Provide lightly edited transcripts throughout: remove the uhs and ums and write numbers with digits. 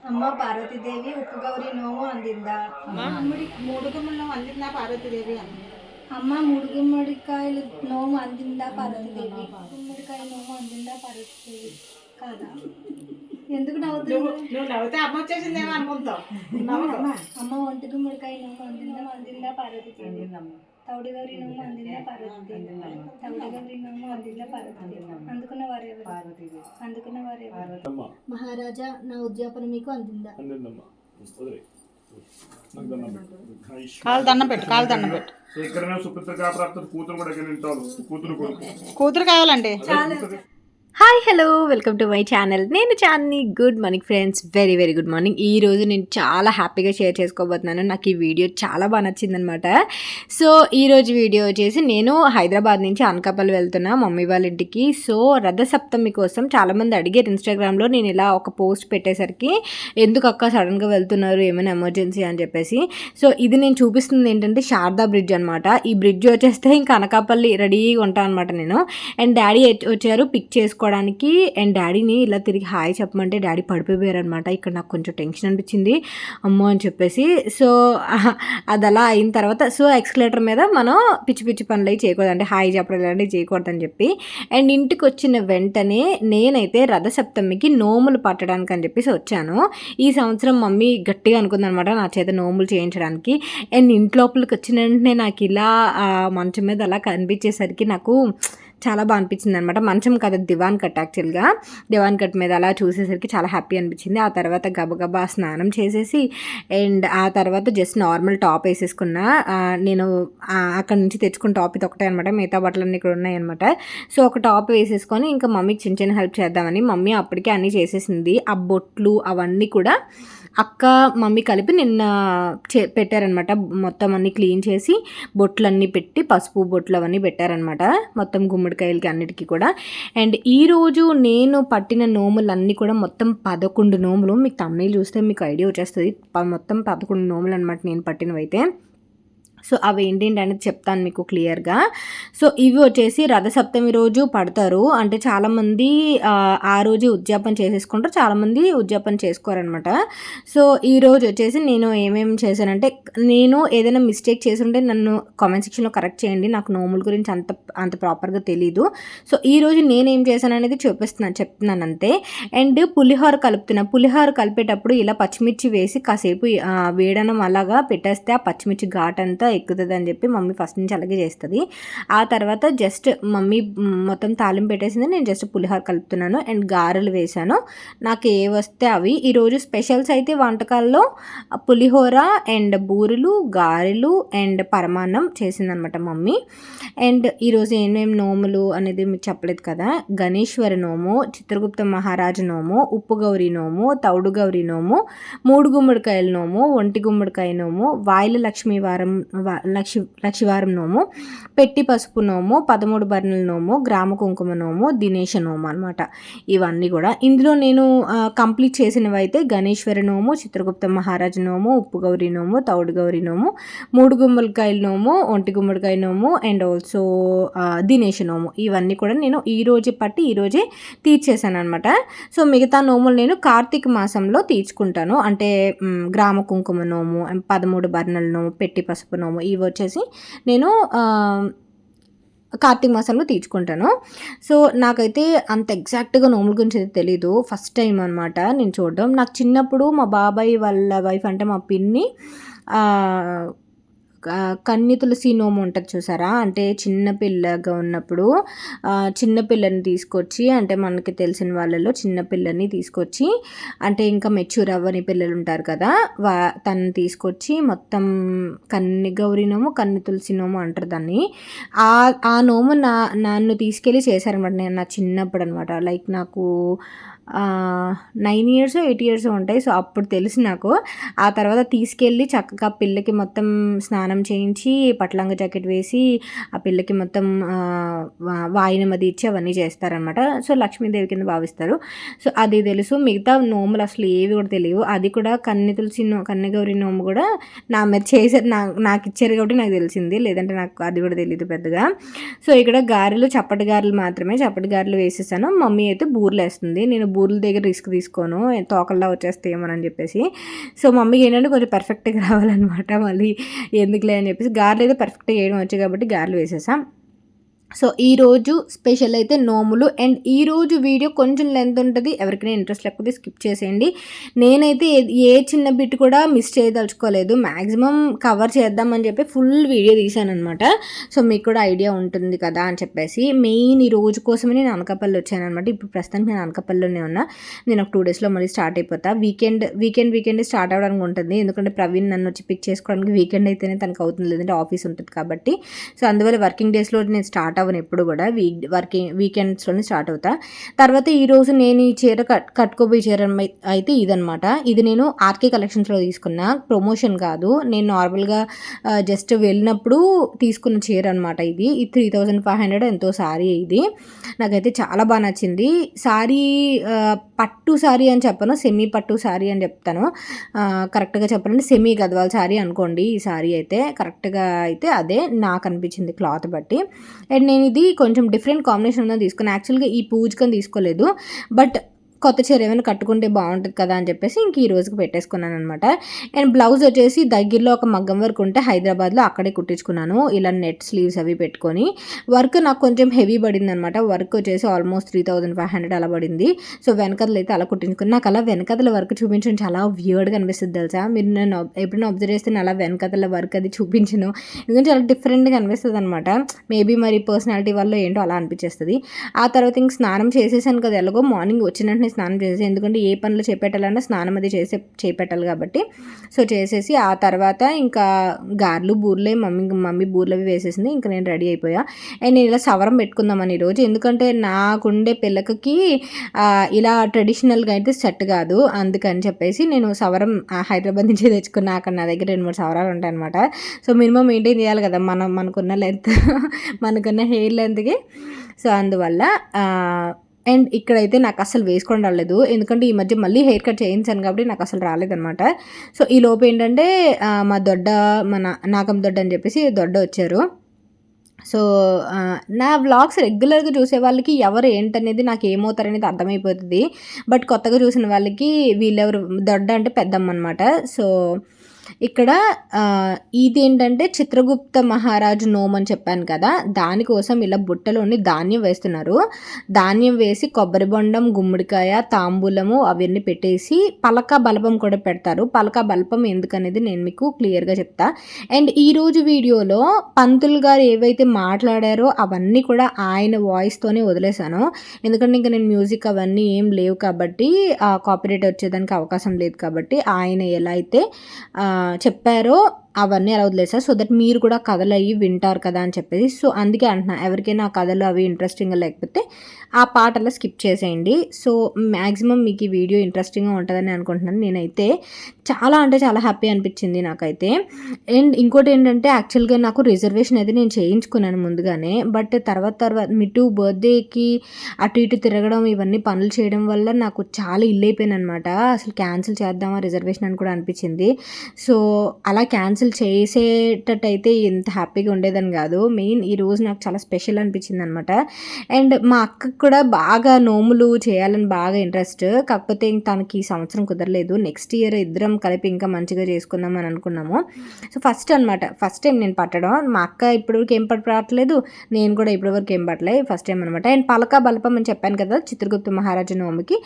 అమ్మ పార్వతీదేవి ఉప్పు గౌరి నోము అందిందా? మూడు గుమ్మడి అందిందా పార్వతీదేవి అని. అమ్మ మూడు గుమ్మడికాయలు నోము అందిందా పార్వతీదేవి? గుమ్మడికాయ నోము అందిందా పార్వతీదేవి? కాదా? ఎందుకు నవ్వుతున్నావు? నువ్వు నవ్వుతే అమ్మ వచ్చేసిందేమో అనుకుంటావు. అమ్మ ఒంటి గుమ్మడికాయ నోము అందిందా పార్వతీదేవి? తౌడి గౌరి నోము అందిందా పార్వతీదేవి? తౌడి గౌరి నోము అందిందా పార్వతీదేవి? అందుకున్న వారెవరు? మహారాజా నా ఉద్యాపన మీకు అందిందా? కాలు దండం పెట్టు. కూతురు కావాలండి. Hi hello welcome to my channel. నేను Chandini. Good morning friends, very very good morning. ఈరోజు నేను చాలా హ్యాపీగా షేర్ చేసుకోబోతున్నాను. నాకు ఈ వీడియో చాలా బాగా నచ్చిందనమాట. సో ఈరోజు వీడియో వచ్చేసి నేను హైదరాబాద్ నుంచి అనకాపల్లి వెళ్తున్నా మమ్మీ వాళ్ళ ఇంటికి. సో రథసప్తమి కోసం చాలామంది అడిగారు ఇన్స్టాగ్రామ్లో. నేను ఇలా ఒక పోస్ట్ పెట్టేసరికి ఎందుకు అక్క సడన్గా వెళ్తున్నారు, ఏమైనా ఎమర్జెన్సీ అని చెప్పేసి. సో ఇది నేను చూపిస్తుంది ఏంటంటే శారదా బ్రిడ్జ్ అనమాట. ఈ బ్రిడ్జ్ వచ్చేస్తే ఇంకా అనకాపల్లి రెడీగా ఉంటాను అనమాట నేను. అండ్ డాడీ వచ్చారు పిక్ చేసుకోవడానికి. అండ్ డాడీని ఇలా తిరిగి హాయ్ చెప్పమంటే డాడీ పడిపోయారు అనమాట. ఇక్కడ నాకు కొంచెం టెన్షన్ అనిపించింది అమ్మో అని చెప్పేసి. సో అది అలా అయిన తర్వాత సో ఎక్స్కలేటర్ మీద మనం పిచ్చి పిచ్చి పనులు అవి చేయకూడదు, అంటే హాయ్ చెప్పడం ఇలాంటివి చేయకూడదని చెప్పి. అండ్ ఇంటికి వచ్చిన వెంటనే నేనైతే రథసప్తమికి నోములు పట్టడానికి అని చెప్పేసి వచ్చాను. ఈ సంవత్సరం మమ్మీ గట్టిగా అనుకుందనమాట నా చేత నోములు చేయించడానికి. అండ్ ఇంట్లోపలికి వచ్చిన వెంటనే నాకు ఇలా మంచం మీద అలా కనిపించేసరికి నాకు చాలా బాగా అనిపించింది అనమాట. మంచం కదా, దివాన్ కట్. యాక్చువల్గా దివాన్ కట్ మీద అలా చూసేసరికి చాలా హ్యాపీ అనిపించింది. ఆ తర్వాత గబగబా స్నానం చేసేసి అండ్ ఆ తర్వాత జస్ట్ నార్మల్ టాప్ వేసేసుకున్నా. నేను అక్కడ నుంచి తెచ్చుకున్న టాప్ ఇది ఒకటే అనమాట, మిగతా బట్టలన్నీ ఇక్కడ ఉన్నాయన్నమాట. సో ఒక టాప్ వేసేసుకొని ఇంకా మమ్మీకి చిన్న చిన్న హెల్ప్ చేద్దామని మమ్మీ అప్పటికే అన్నీ చేసేసింది. ఆ బొట్లు అవన్నీ కూడా అక్క మమ్మీ కలిపి నిన్న పెట్టారనమాట. మొత్తం అన్నీ క్లీన్ చేసి బొట్లన్నీ పెట్టి పసుపు బొట్లు అవన్నీ పెట్టారనమాట మొత్తం గుమ్మడికాయలకి అన్నిటికీ కూడా. అండ్ ఈరోజు నేను పట్టిన నోములన్నీ కూడా మొత్తం 11 నోములు. మీకు తమిళ చూస్తే మీకు ఐడియా వచ్చేస్తుంది. మొత్తం 11 నోములు అనమాట నేను పట్టినవి అయితే. సో అవి ఏంటంటే అనేది చెప్తాను మీకు క్లియర్గా. సో ఇవి వచ్చేసి రథసప్తమి రోజు పడతారు. అంటే చాలామంది ఆ రోజు ఉద్యాపన చేసేసుకుంటారు, చాలామంది ఉద్యాపన చేసుకోరనమాట. సో ఈరోజు వచ్చేసి నేను ఏమేమి చేశానంటే, నేను ఏదైనా మిస్టేక్ చేస్తుంటే నన్ను కామెంట్ సెక్షన్లో కరెక్ట్ చేయండి. నాకు నోముల గురించి అంత ప్రాపర్గా తెలీదు. సో ఈరోజు నేనేం చేశాను అనేది చెప్తున్నాను అంతే. అండ్ పులిహోర కలుపుతున్నా. పులిహోర కలిపేటప్పుడు ఇలా పచ్చిమిర్చి వేసి కాసేపు వేడనం అలాగా పెట్టేస్తే ఆ పచ్చిమిర్చి ఘాట్ అంతా ఎక్కుతుంది అని చెప్పి మమ్మీ ఫస్ట్ నుంచి అలాగే చేస్తుంది. ఆ తర్వాత జస్ట్ మమ్మీ మొత్తం తాలింపు పెట్టేసింది, నేను జస్ట్ పులిహోర కలుపుతున్నాను. అండ్ గారెలు వేసాను. నాకు ఏ వస్తే అవి. ఈరోజు స్పెషల్స్ అయితే వంటకాల్లో పులిహోర అండ్ బూరెలు, గారెలు అండ్ పరమాన్నం చేసిందనమాట మమ్మీ. అండ్ ఈరోజు ఏమేమి నోములు అనేది మీకు చెప్పలేదు కదా. గణేశ్వరి నోము, చిత్రగుప్త మహారాజు నోము, ఉప్పు గౌరి నోము, తౌడు గౌరి నోము, 3 గుమ్మడికాయల నోము, ఒంటి గుమ్మడికాయ నోము, వాయిల లక్షివారం నోము, పెట్టి పసుపు నోము, 13 బర్ణల నోము, గ్రామ కుంకుమ నోము, దినేశ నోము అనమాట. ఇవన్నీ కూడా ఇందులో నేను కంప్లీట్ చేసినవి అయితే గణేశ్వరి నోము, చిత్రగుప్త మహారాజు నోము, ఉప్పు గౌరి నోము, తౌడు గౌరి నోము, 3 గుమ్మడికాయల నోము, ఒంటి గుమ్మడికాయ నోము అండ్ ఆల్సో దినేశ నోము. ఇవన్నీ కూడా నేను ఈరోజే తీర్చేసాను అనమాట. సో మిగతా నోములు నేను కార్తీక మాసంలో తీర్చుకుంటాను. అంటే గ్రామ కుంకుమ నోము, 13 బర్ణల నోము, పెట్టి పసుపు నోము, ఇవి వచ్చేసి నేను కార్తీక మాసంలో తీర్చుకుంటాను. సో నాకైతే అంత ఎగ్జాక్ట్గా నోముల గురించి అయితే తెలీదు. ఫస్ట్ టైం అనమాట నేను చూడడం. నాకు చిన్నప్పుడు మా బాబాయ్ వాళ్ళ వైఫ్ అంటే మా పిన్ని కన్ని తులసి నోము ఉంటుంది చూసారా. అంటే చిన్నపిల్లగా ఉన్నప్పుడు చిన్నపిల్లని తీసుకొచ్చి, అంటే మనకి తెలిసిన వాళ్ళలో చిన్నపిల్లని తీసుకొచ్చి, అంటే ఇంకా మెచ్యూర్ అవ్వని పిల్లలు ఉంటారు కదా, తనని తీసుకొచ్చి మొత్తం కన్ని గౌరి నోము, కన్ని తులసి నోము అంటారు దాన్ని. ఆ నోము నన్ను తీసుకెళ్ళి చేశారనమాట. నేను నా చిన్నప్పుడు అనమాట. లైక్ నాకు 9 years 8 years ఉంటాయి. సో అప్పుడు తెలిసి నాకు. ఆ తర్వాత తీసుకెళ్ళి చక్కగా పిల్లకి మొత్తం స్నానం చేయించి పట్లంగ జాకెట్ వేసి ఆ పిల్లకి మొత్తం వాయినం అది ఇచ్చి అవన్నీ చేస్తారనమాట. సో లక్ష్మీదేవి కింద భావిస్తారు. సో అది తెలుసు. మిగతా నోములు అసలు ఏవి కూడా తెలియవు. అది కూడా కన్నెగౌరి నోము కూడా నా మీద చేశారు, నాకు ఇచ్చారు కాబట్టి నాకు తెలిసింది, లేదంటే నాకు అది కూడా తెలియదు పెద్దగా. సో ఇక్కడ గారెలు చప్పటి గారెలు మాత్రమే, చప్పటి గారెలు వేసేసాను. మమ్మీ అయితే బూరెలు వేస్తుంది. నేను బూర్ల దగ్గర రిస్క్ తీసుకోను, తోకల్లా వచ్చేస్తాయేమోనని చెప్పేసి. సో మమ్మీకి ఏంటంటే కొంచెం పర్ఫెక్ట్గా రావాలన్నమాట, మళ్ళీ ఎందుకులే అని చెప్పేసి గారెలు అయితే పర్ఫెక్ట్గా వేయడం వచ్చాయి కాబట్టి గారెలు వేసేసాం. సో ఈరోజు స్పెషల్ అయితే నోములు. అండ్ ఈరోజు వీడియో కొంచెం లెంత్ ఉంటుంది, ఎవరికైనా ఇంట్రెస్ట్ లేకపోతే స్కిప్ చేసేయండి. నేనైతే ఏ చిన్న బిట్ కూడా మిస్ చేయదలుచుకోలేదు, మ్యాక్సిమం కవర్ చేద్దామని చెప్పి ఫుల్ వీడియో తీశాను అనమాట. సో మీకు కూడా ఐడియా ఉంటుంది కదా అని చెప్పేసి మెయిన్ ఈ రోజు కోసమే నేను అనకాపల్లి వచ్చాను అనమాట. ఇప్పుడు ప్రస్తుతానికి నేను అనకాపల్లిలోనే ఉన్నా, నేను ఒక 2 డేస్లో మళ్ళీ స్టార్ట్ అయిపోతా. వీకెండ్ స్టార్ట్ అవ్వడానికి ఉంటుంది, ఎందుకంటే ప్రవీణ్ నన్ను వచ్చి పిక్ చేసుకోవడానికి వీకెండ్ అయితేనే తనకు అవుతుంది, లేదంటే ఆఫీస్ ఉంటుంది కాబట్టి. సో అందువల్ల వర్కింగ్ డేస్లో నేను స్టార్ట్ అవ్వను ఎప్పుడు కూడా, వీకెండ్స్లోనే స్టార్ట్ అవుతా. తర్వాత ఈరోజు నేను ఈ చీర కట్టుకోబోయే చీర అయితే ఇదనమాట. ఇది నేను ఆర్కే కలెక్షన్స్లో తీసుకున్న, ప్రమోషన్ కాదు, నేను నార్మల్గా జస్ట్ వెళ్ళినప్పుడు తీసుకున్న చీర అనమాట. ఇది 3500 ఎంతో సారీ. ఇది నాకైతే చాలా బాగా నచ్చింది. సారీ పట్టు సారీ అని చెప్పను, సెమీ పట్టు సారీ అని చెప్తాను. కరెక్ట్గా చెప్పాలంటే సెమీ గద్వాల్ సారీ అనుకోండి. ఈ సారీ అయితే కరెక్ట్గా అయితే అదే నాకు అనిపించింది క్లాత్ బట్టి. అండ్ నేను ఇది కొంచెం డిఫరెంట్ కాంబినేషన్ ఉందని తీసుకున్నాను. యాక్చువల్గా ఈ పూజకని తీసుకోలేదు, బట్ కొత్త చీర ఏమైనా కట్టుకుంటే బాగుంటుంది కదా అని చెప్పేసి ఇంక ఈ రోజుకి పెట్టేసుకున్నాను అనమాట. అండ్ బ్లౌజ్ వచ్చేసి దగ్గరలో ఒక మగ్గం వర్క్ ఉంటే హైదరాబాద్లో అక్కడే కుట్టించుకున్నాను, ఇలా నెట్ స్లీవ్స్ అవి పెట్టుకొని. వర్క్ నాకు కొంచెం హెవీ పడింది అనమాట, వర్క్ వచ్చేసి ఆల్మోస్ట్ 3500 అలా పడింది. సో వెనకదలు అయితే అలా కుట్టించుకుని, నాకు అలా వెనకదల వర్క్ చూపించడం చాలా వియర్డ్గా అనిపిస్తుంది తెలుసా. మీరు నేను ఎప్పుడైనా అబ్జర్వ్ చేస్తే అలా వెనకదల వర్క్ అది చూపించను, ఎందుకంటే చాలా డిఫరెంట్గా అనిపిస్తుంది అనమాట. మేబీ మరి పర్సనాలిటీ వల్ల ఏంటో అలా అనిపించేస్తుంది. ఆ తర్వాత ఇంక స్నానం చేసేసాను కదా, ఎలాగో మార్నింగ్ వచ్చినట్టు స్నానం చేసేసి, ఎందుకంటే ఏ పనులు చేపెట్టాలన్నా స్నానం అది చేపెట్టాలి కాబట్టి. సో చేసేసి ఆ తర్వాత ఇంకా గారెలు బూర్లే మమ్మీ బూర్లు అవి వేసేసింది, ఇంకా నేను రెడీ అయిపోయా. అండ్ నేను ఇలా సవరం పెట్టుకుందామని ఈరోజు, ఎందుకంటే నాకుండే పిల్లకి ఇలా ట్రెడిషనల్గా అయితే సెట్ కాదు, అందుకని చెప్పేసి నేను సవరం హైదరాబాద్ నుంచి తెచ్చుకున్నా. అక్కడ నా దగ్గర 2-3 సవరాలు ఉంటాయి అనమాట. సో మినిమం మెయింటైన్ చేయాలి కదా మనకున్న లెంత్, మనకున్న హెయిర్ లెంత్కి. సో అందువల్ల అండ్ ఇక్కడైతే నాకు అసలు వేసుకొని రాలేదు, ఎందుకంటే ఈ మధ్య మళ్ళీ హెయిర్ కట్ చేయించాను కాబట్టి నాకు అసలు రాలేదనమాట. సో ఈ లోపు ఏంటంటే మా నాగం దొడ్డ అని చెప్పేసి దొడ్డ వచ్చారు. సో నా వ్లాగ్స్ రెగ్యులర్గా చూసే వాళ్ళకి ఎవరు ఏంటనేది నాకు ఏమవుతారనేది అర్థమైపోతుంది, బట్ కొత్తగా చూసిన వాళ్ళకి వీళ్ళెవరు దొడ్డ అంటే పెద్దమ్మ అనమాట. సో ఇక్కడ ఇదేంటంటే చిత్రగుప్త మహారాజు నోమ్ అని చెప్పాను కదా, దానికోసం ఇలా బుట్టలోని ధాన్యం వేస్తున్నారు. ధాన్యం వేసి కొబ్బరి బొండం, గుమ్మడికాయ, తాంబూలము అవన్నీ పెట్టేసి పలక బల్పం కూడా పెడతారు. పలక బల్పం ఎందుకనేది నేను మీకు క్లియర్గా చెప్తా. అండ్ ఈరోజు వీడియోలో పంతులు గారు ఏవైతే మాట్లాడారో అవన్నీ కూడా ఆయన వాయిస్తోనే వదిలేశాను, ఎందుకంటే ఇంకా నేను మ్యూజిక్ అవన్నీ ఏం లేవు కాబట్టి, కాపీరైట్ వచ్చేదానికి అవకాశం లేదు కాబట్టి, ఆయన ఎలా అయితే చెప్పారో అవన్నీ అలా వదిలేసారు. సో దట్ మీరు కూడా కథలు అవి వింటారు కదా అని చెప్పేసి. సో అందుకే అంటున్నా, ఎవరికైనా ఆ కథలు అవి ఇంట్రెస్టింగ్గా లేకపోతే ఆ పాటలో స్కిప్ చేసేయండి. సో మ్యాక్సిమం మీకు ఈ వీడియో ఇంట్రెస్టింగ్గా ఉంటుందని అనుకుంటున్నాను. నేనైతే చాలా అంటే చాలా హ్యాపీ అనిపించింది నాకైతే. అండ్ ఇంకోటి ఏంటంటే యాక్చువల్గా నాకు రిజర్వేషన్ అయితే నేను చేయించుకున్నాను ముందుగానే, బట్ తర్వాత మిట్టు బర్త్డేకి అటు ఇటు తిరగడం ఇవన్నీ పనులు చేయడం వల్ల నాకు చాలా ఇల్లు అయిపోయాను అనమాట. అసలు క్యాన్సిల్ చేద్దామా రిజర్వేషన్ అని కూడా అనిపించింది. సో అలా క్యాన్సిల్ చేసేటట్టయితే ఎంత హ్యాపీగా ఉండేదని కాదు, మెయిన్ ఈరోజు నాకు చాలా స్పెషల్ అనిపించింది అనమాట. అండ్ మా అక్కకు కూడా బాగా నోములు చేయాలని బాగా ఇంట్రెస్ట్, కాకపోతే తనకి ఈ సంవత్సరం కుదరలేదు. నెక్స్ట్ ఇయర్ ఇద్దరం కలిపి ఇంకా మంచిగా చేసుకుందాం అని అనుకున్నాము. సో ఫస్ట్ టైం నేను పట్టడం, మా అక్క ఇప్పటివరకు ఏం పట్టలేదు, నేను కూడా ఇప్పటివరకు ఏం పట్టలేదు, ఫస్ట్ టైం అనమాట. అండ్ పలక బల్పం అని చెప్పాను కదా చిత్రగుప్త మహారాజు నోముకి,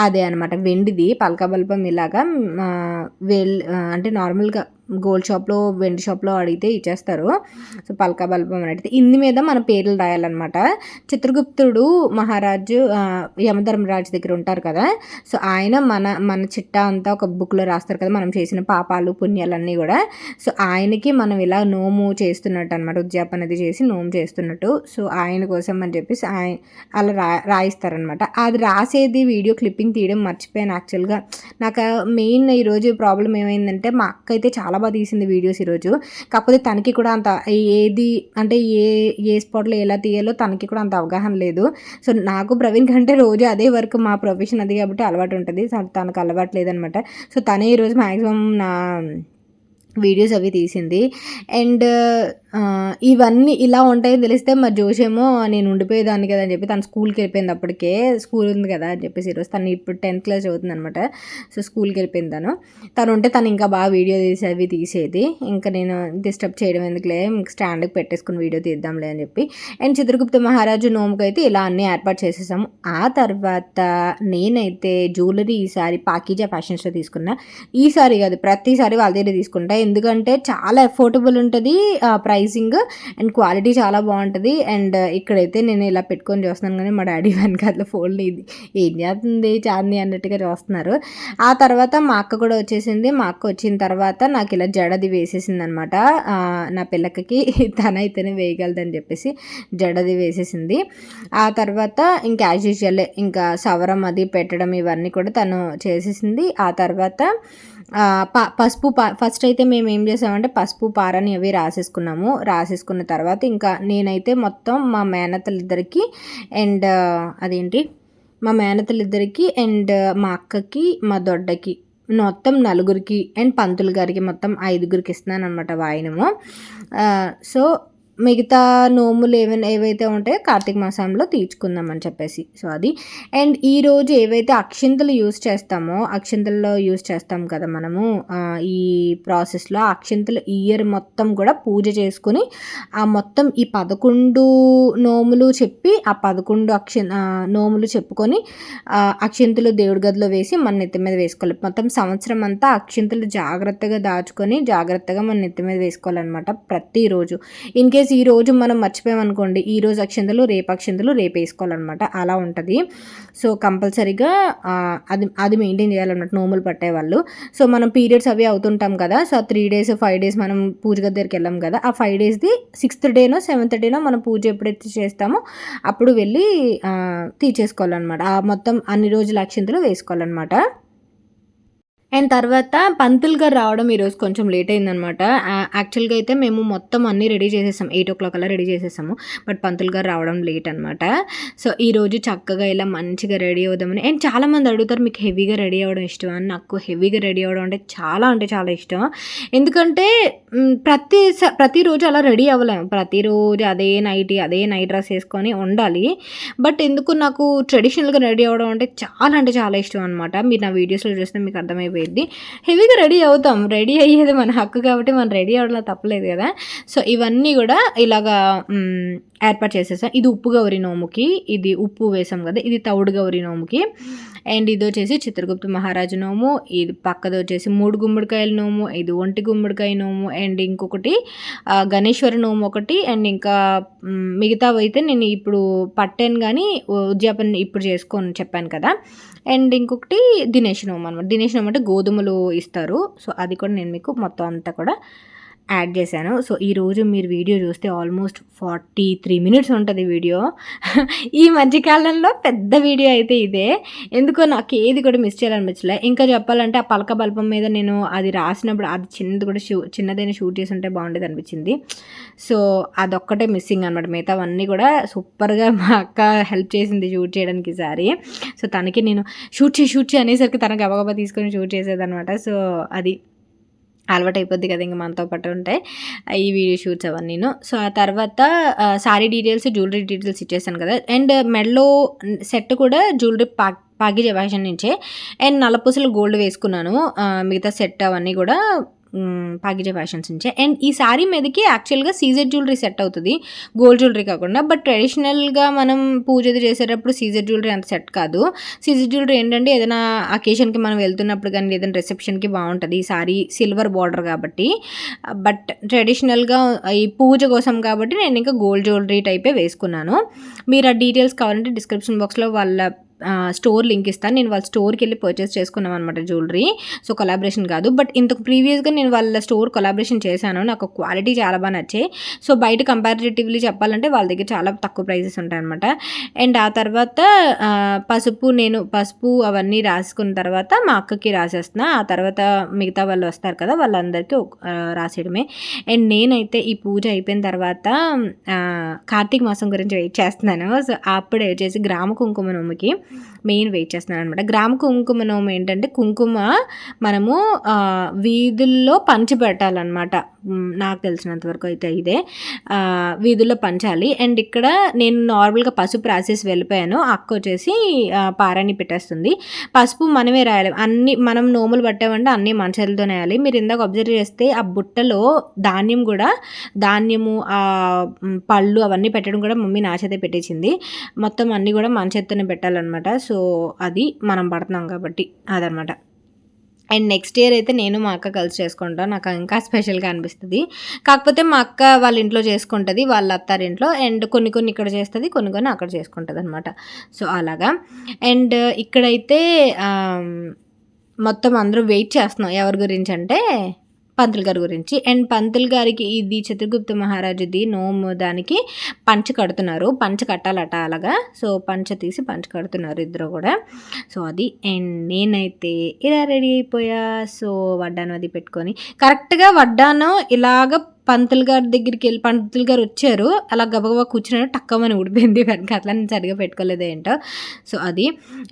అదే అనమాట వెండిది పలక బల్పం. ఇలాగా అంటే నార్మల్గా గోల్డ్ షాప్లో వెండి షాప్లో అడిగితే ఇచ్చేస్తారు. సో పలక బల్పం అని అడిగితే ఇంది మీద మన పేర్లు రాయాలన్నమాట. చిత్రగుప్తుడు మహారాజు యమధర్మరాజు దగ్గర ఉంటారు కదా, సో ఆయన మన చిట్టా అంతా ఒక బుక్లో రాస్తారు కదా, మనం చేసిన పాపాలు పుణ్యాలన్నీ కూడా. సో ఆయనకి మనం ఇలా నోము చేస్తున్నట్టు అనమాట, ఉద్యాపన అది చేసి నోము చేస్తున్నట్టు. సో ఆయన కోసం అని చెప్పేసి అలా రాయిస్తారనమాట. అది రాసేది వీడియో క్లిప్పింగ్ తీయడం మర్చిపోయాను యాక్చువల్గా. నాకు మెయిన్ ఈరోజు ప్రాబ్లం ఏమైందంటే మా అక్క అయితే చాలా బాగా తీసింది వీడియోస్ ఈరోజు, కాకపోతే తనకి కూడా అంత ఏది అంటే ఏ స్పాట్లో ఎలా తీయాలో తనకి కూడా అంత అవగాహన లేదు. సో నాకు ప్రవీణ్ కంటే రోజు అదే వర్క్, మా ప్రొఫెషన్ అది కాబట్టి అలవాటు ఉంటుంది, తనకు అలవాటు లేదనమాట. సో తనే ఈరోజు మ్యాక్సిమం వీడియోస్ అవి తీసింది. అండ్ ఇవన్నీ ఇలా ఉంటాయని తెలిస్తే మా జోషేమో నేను ఉండిపోయేదాన్ని కదా అని చెప్పి తను స్కూల్కి వెళ్ళిపోయింది. అప్పటికే స్కూల్ ఉంది కదా అని చెప్పేసి ఈరోజు తను ఇప్పుడు 10th క్లాస్ చదువుతుంది అనమాట. సో స్కూల్కి వెళ్ళిపోయింది తను ఉంటే తను ఇంకా బాగా వీడియో తీసేది. ఇంకా నేను డిస్టర్బ్ చేయడం ఎందుకులే, ఇంక స్టాండ్కి పెట్టేసుకుని వీడియో తీద్దాంలే అని చెప్పి. అండ్ చిత్రగుప్త మహారాజు నోముకి అయితే ఇలా అన్నీ ఏర్పాటు చేసేసాము. ఆ తర్వాత నేనైతే జ్యువెలరీ ఈసారి పాకీజా ఫ్యాషన్స్లో తీసుకున్నా. ఈసారి కాదు, ప్రతిసారి వాళ్ళ దగ్గర తీసుకుంటా, ఎందుకంటే చాలా అఫోర్డబుల్ ఉంటుంది ప్రైసింగ్ అండ్ క్వాలిటీ చాలా బాగుంటుంది. అండ్ ఇక్కడైతే నేను ఇలా పెట్టుకొని చూస్తున్నాను కానీ మా డాడీ వెనకాల ఫోన్లో ఇది ఏం చేస్తుంది చాంది అన్నట్టుగా చూస్తున్నారు. ఆ తర్వాత మా అక్క కూడా వచ్చేసింది. మా అక్క వచ్చిన తర్వాత నాకు ఇలా జడది వేసేసింది అనమాట. నా పిల్లకి తనైతేనే వేయగలదని చెప్పేసి జడది వేసేసింది. ఆ తర్వాత ఇంకా యాజ్ యూజువల్ ఇంకా సవరం అది పెట్టడం ఇవన్నీ కూడా తను చేసేసింది. ఆ తర్వాత పసుపు ఫస్ట్ అయితే మేము ఏం చేసామంటే పసుపు పారని అవి రాసేసుకున్న తర్వాత ఇంకా నేనైతే మొత్తం మా మేనత్తలిద్దరికి అండ్ మా మేనత్తలిద్దరికి అండ్ మా అక్కకి మా దొడ్డకి మొత్తం 4 అండ్ పంతులు గారికి మొత్తం 5 ఇస్తున్నాను అనమాట వాయినము. సో మిగతా నోములు ఏవైతే ఉంటాయో కార్తీక మాసంలో తీర్చుకుందామని చెప్పేసి. సో అది. అండ్ ఈరోజు ఏవైతే అక్షింతలు అక్షింతల్లో యూజ్ చేస్తాం కదా మనము ఈ ప్రాసెస్లో, అక్షింతలు ఇయర్ మొత్తం కూడా పూజ చేసుకుని ఆ మొత్తం ఈ 11 నోములు చెప్పి ఆ 11 నోములు చెప్పుకొని అక్షింతలు దేవుడి గదిలో వేసి మన నెత్తి మీద వేసుకోవాలి. మొత్తం సంవత్సరం అంతా అక్షింతలు జాగ్రత్తగా దాచుకొని జాగ్రత్తగా మన నెత్తి మీద వేసుకోవాలన్నమాట ప్రతిరోజు. ఇన్ కేస్ ఈ రోజు మనం మర్చిపోయామనుకోండి, ఈ రోజు అక్షింతలు రేపు వేసుకోవాలన్నమాట, అలా ఉంటుంది. సో కంపల్సరీగా అది మెయింటైన్ చేయాలన్నమాట నోములు పట్టేవాళ్ళు. సో మనం పీరియడ్స్ అవి అవుతుంటాం కదా, సో 3 days 5 days మనం పూజ గది దగ్గరికి వెళ్ళాం కదా, ఆ 5 daysది 6th డేనో 7th డేనో మనం పూజ ఎప్పుడైతే చేస్తామో అప్పుడు వెళ్ళి తీసేసుకోవాలన్నమాట. ఆ మొత్తం అన్ని రోజుల అక్షింతలు వేసుకోవాలన్నమాట. అండ్ తర్వాత పంతులు గారు రావడం ఈరోజు కొంచెం లేట్ అయిందనమాట. యాక్చువల్గా అయితే మేము మొత్తం అన్నీ రెడీ చేసేసాం, 8 o'clock అలా రెడీ చేసేసాము. బట్ పంతులు గారు రావడం లేట్ అనమాట. సో ఈరోజు చక్కగా ఇలా మంచిగా రెడీ అవుదామని. అండ్ చాలామంది అడుగుతారు మీకు హెవీగా రెడీ అవ్వడం ఇష్టం అని. నాకు హెవీగా రెడీ అవ్వడం అంటే చాలా ఇష్టం. ఎందుకంటే ప్రతిరోజు అలా రెడీ అవ్వలేము, ప్రతిరోజు అదే నైట్ డ్రెస్ వేసుకొని ఉండాలి. బట్ ఎందుకు నాకు ట్రెడిషనల్గా రెడీ అవ్వడం అంటే చాలా ఇష్టం అనమాట. మీరు నా వీడియోస్లో చూస్తే మీకు అర్థమైపోయింది. హెవీగా రెడీ అవుతాం, రెడీ అయ్యేది మన హక్కు కాబట్టి మనం రెడీ అవ్వడంలో తప్పలేదు కదా. సో ఇవన్నీ కూడా ఇలాగా ఏర్పాటు చేసేసాం. ఇది ఉప్పు గౌరి నోముకి, ఇది ఉప్పు వేసాం కదా, ఇది తౌడు గౌరి నోముకి. అండ్ ఇది వచ్చేసి చిత్రగుప్త మహారాజు నోము, ఇది పక్కది వచ్చేసి 3 గుమ్మడికాయల నోము, ఇది 1 గుమ్మడికాయ నోము, అండ్ ఇంకొకటి గణేశ్వర నోము ఒకటి. అండ్ ఇంకా మిగతావి అయితే నేను ఇప్పుడు పట్టాను కానీ ఉద్యాపన ఇప్పుడు చేసుకోని చెప్పాను కదా. అండ్ ఇంకొకటి దినేష్ నోము అనమాట. దినేష్ నోము అంటే గోధుమలు ఇస్తారు. సో అది కూడా నేను మీకు మొత్తం అంతా కూడా యాడ్ చేశాను. సో ఈరోజు మీరు వీడియో చూస్తే ఆల్మోస్ట్ 43 minutes ఉంటుంది వీడియో. ఈ మధ్యకాలంలో పెద్ద వీడియో అయితే ఇదే. ఎందుకో నాకు ఏది కూడా మిస్ చేయాలనిపించలే. ఇంకా చెప్పాలంటే ఆ పలక బల్పం మీద నేను అది రాసినప్పుడు అది చిన్నదైనా షూట్ చేసి ఉంటే బాగుండేది అనిపించింది. సో అదొక్కటే మిస్సింగ్ అనమాట. మిగతావన్నీ కూడా సూపర్గా మా అక్క హెల్ప్ చేసింది షూట్ చేయడానికి ఈసారి. సో తనకి నేను షూట్ చేయి అనేసరికి తనకు గబగబా తీసుకొని షూట్ చేసేదనమాట. సో అది అలవాటు అయిపోద్ది కదా ఇంకా మనతో పాటు ఉంటే ఈ వీడియో షూట్స్ అవన్నీను. సో ఆ తర్వాత సారీ డీటెయిల్స్, జ్యువెలరీ డీటెయిల్స్ ఇచ్చేసాను కదా. అండ్ మెడలో సెట్ కూడా జ్యువెలరీ పాకిజా ఫ్యాషన్ నుంచే. అండ్ నల్లపూసలు గోల్డ్ వేసుకున్నాను. మిగతా సెట్ అవన్నీ కూడా పాకిజా ఫ్యాషన్స్ నుంచే. అండ్ ఈ శారీ మీదకి యాక్చువల్గా సీజెడ్ జ్యువెలరీ సెట్ అవుతుంది, గోల్డ్ జ్యువెలరీ కాకుండా. బట్ ట్రెడిషనల్గా మనం పూజ చేసేటప్పుడు సీజెడ్ జ్యువెలరీ అంత సెట్ కాదు. సీజెడ్ జ్యువెలరీ ఏంటంటే ఏదైనా అకేషన్కి మనం వెళ్తున్నప్పుడు కానీ ఏదైనా రిసెప్షన్కి బాగుంటుంది. ఈ శారీ సిల్వర్ బార్డర్ కాబట్టి. బట్ ట్రెడిషనల్గా ఈ పూజ కోసం కాబట్టి నేను ఇంకా గోల్డ్ జ్యువెలరీ టైపే వేసుకున్నాను. మీరు ఆ డీటెయిల్స్ కావాలంటే డిస్క్రిప్షన్ బాక్స్లో వాళ్ళ స్టోర్ లింక్ ఇస్తాను. నేను వాళ్ళ స్టోర్కి వెళ్ళి పర్చేస్ చేసుకున్నాం అనమాట జ్యువెలరీ. సో కొలాబరేషన్ కాదు, బట్ ఇంతకు ప్రీవియస్గా నేను వాళ్ళ స్టోర్ కొలాబరేషన్ చేశాను. నాకు క్వాలిటీ చాలా బాగా నచ్చాయి. సో బయట కంపారిటివ్లీ చెప్పాలంటే వాళ్ళ దగ్గర చాలా తక్కువ ప్రైసెస్ ఉంటాయి అనమాట. అండ్ ఆ తర్వాత పసుపు అవన్నీ రాసుకున్న తర్వాత మా అక్కకి రాసేస్తున్నా. ఆ తర్వాత మిగతా వాళ్ళు వస్తారు కదా, వాళ్ళందరికీ రాసేయడమే. అండ్ నేనైతే ఈ పూజ అయిపోయిన తర్వాత కార్తీక మాసం గురించి వెయిట్ చేస్తున్నాను. సో అప్పుడే వచ్చేసి గ్రామ కుంకుమ నోముకి మెయిన్ వెయిట్ చేస్తున్నాను అనమాట. గ్రామ కుంకుమ నోము ఏంటంటే కుంకుమ మనము వీధుల్లో పంచి పెట్టాలన్నమాట. నాకు తెలిసినంత వరకు అయితే ఇదే వీధుల్లో పంచాలి. అండ్ ఇక్కడ నేను నార్మల్గా పసుపు రాసేసి వెళ్ళిపోయాను. అక్క వచ్చేసి పారాణి పెట్టేస్తుంది. పసుపు మనమే రాయాలి. అన్ని మనం నోములు పట్టామంటే అన్నీ మన చేతులతోనే వేయాలి. మీరు ఇందాక అబ్జర్వ్ చేస్తే ఆ బుట్టలో ధాన్యము పళ్ళు అవన్నీ పెట్టడం కూడా మమ్మీ నా చేతే పెట్టించింది. మొత్తం అన్నీ కూడా మన చేత్తోనే పెట్టాలన్నమాట. సో అది మనం పడుతున్నాం కాబట్టి అదనమాట. అండ్ నెక్స్ట్ ఇయర్ అయితే నేను మా అక్క కలిసి చేసుకుంటాను. నాకు ఇంకా స్పెషల్గా అనిపిస్తుంది. కాకపోతే మా అక్క వాళ్ళ ఇంట్లో చేసుకుంటుంది, వాళ్ళ అత్తారింట్లో. అండ్ కొన్ని ఇక్కడ చేస్తుంది, కొన్ని అక్కడ చేసుకుంటుంది అనమాట. సో అలాగా. అండ్ ఇక్కడైతే మొత్తం అందరూ వెయిట్ చేస్తున్నాం. ఎవరి గురించి అంటే పంతులు గారి గురించి. అండ్ పంతులు గారికి ఇది చిత్రగుప్త మహారాజుది నోము, దానికి పంచ కడుతున్నారు. పంచ కట్టాలట అలాగా. సో పంచ తీసి పంచ కడుతున్నారు ఇద్దరు కూడా. సో అది. అండ్ నేనైతే ఇలా రెడీ అయిపోయా. సో వడ్డానం అది పెట్టుకొని కరెక్ట్గా వడ్డానం ఇలాగ పంతులు గారి దగ్గరికి వెళ్ళి పంతులు గారు వచ్చారు, అలా గబగబా కూర్చున్నాడు, టక్కమని ఊడిపోయింది వెనక. అట్లా నేను సరిగా పెట్టుకోలేదు ఏంటో. సో అది.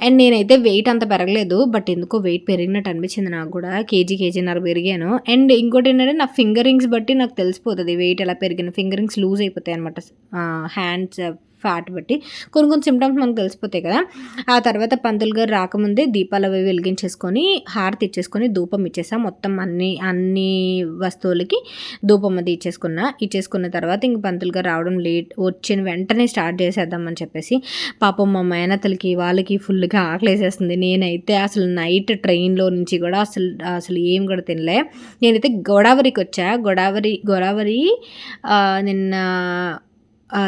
అండ్ నేనైతే వెయిట్ అంత పెరగలేదు, బట్ ఎందుకో వెయిట్ పెరిగినట్టు అనిపించింది నాకు కూడా. కేజీన్నర పెరిగాను. అండ్ ఇంకోటి ఏంటంటే నా ఫింగర్ రింగ్స్ బట్టి నాకు తెలిసిపోతుంది వెయిట్ ఎలా పెరిగిన. ఫింగర్ రింగ్స్ లూజ్ అయిపోతాయి అనమాట, హ్యాండ్స్ ఫ్యాట్ బట్టి కొన్ని సిమ్టమ్స్ మనకు తెలిసిపోతాయి కదా. ఆ తర్వాత పంతులు గారు రాకముందే దీపాలు అవి వెలిగించేసుకొని హారతి ఇచ్చేసుకొని ధూపం ఇచ్చేసా. మొత్తం అన్ని వస్తువులకి ధూపం అది ఇచ్చేసుకున్న తర్వాత ఇంక పంతులు గారు రావడం లేట్, వచ్చిన వెంటనే స్టార్ట్ చేసేద్దామని చెప్పేసి. పాపం మా మేనతలకి వాళ్ళకి ఫుల్గా ఆకలేసేస్తుంది. నేనైతే అసలు నైట్ ట్రైన్లో నుంచి కూడా అసలు ఏం కూడా తినలే. నేనైతే గోదావరికి వచ్చా. గోదావరి నిన్న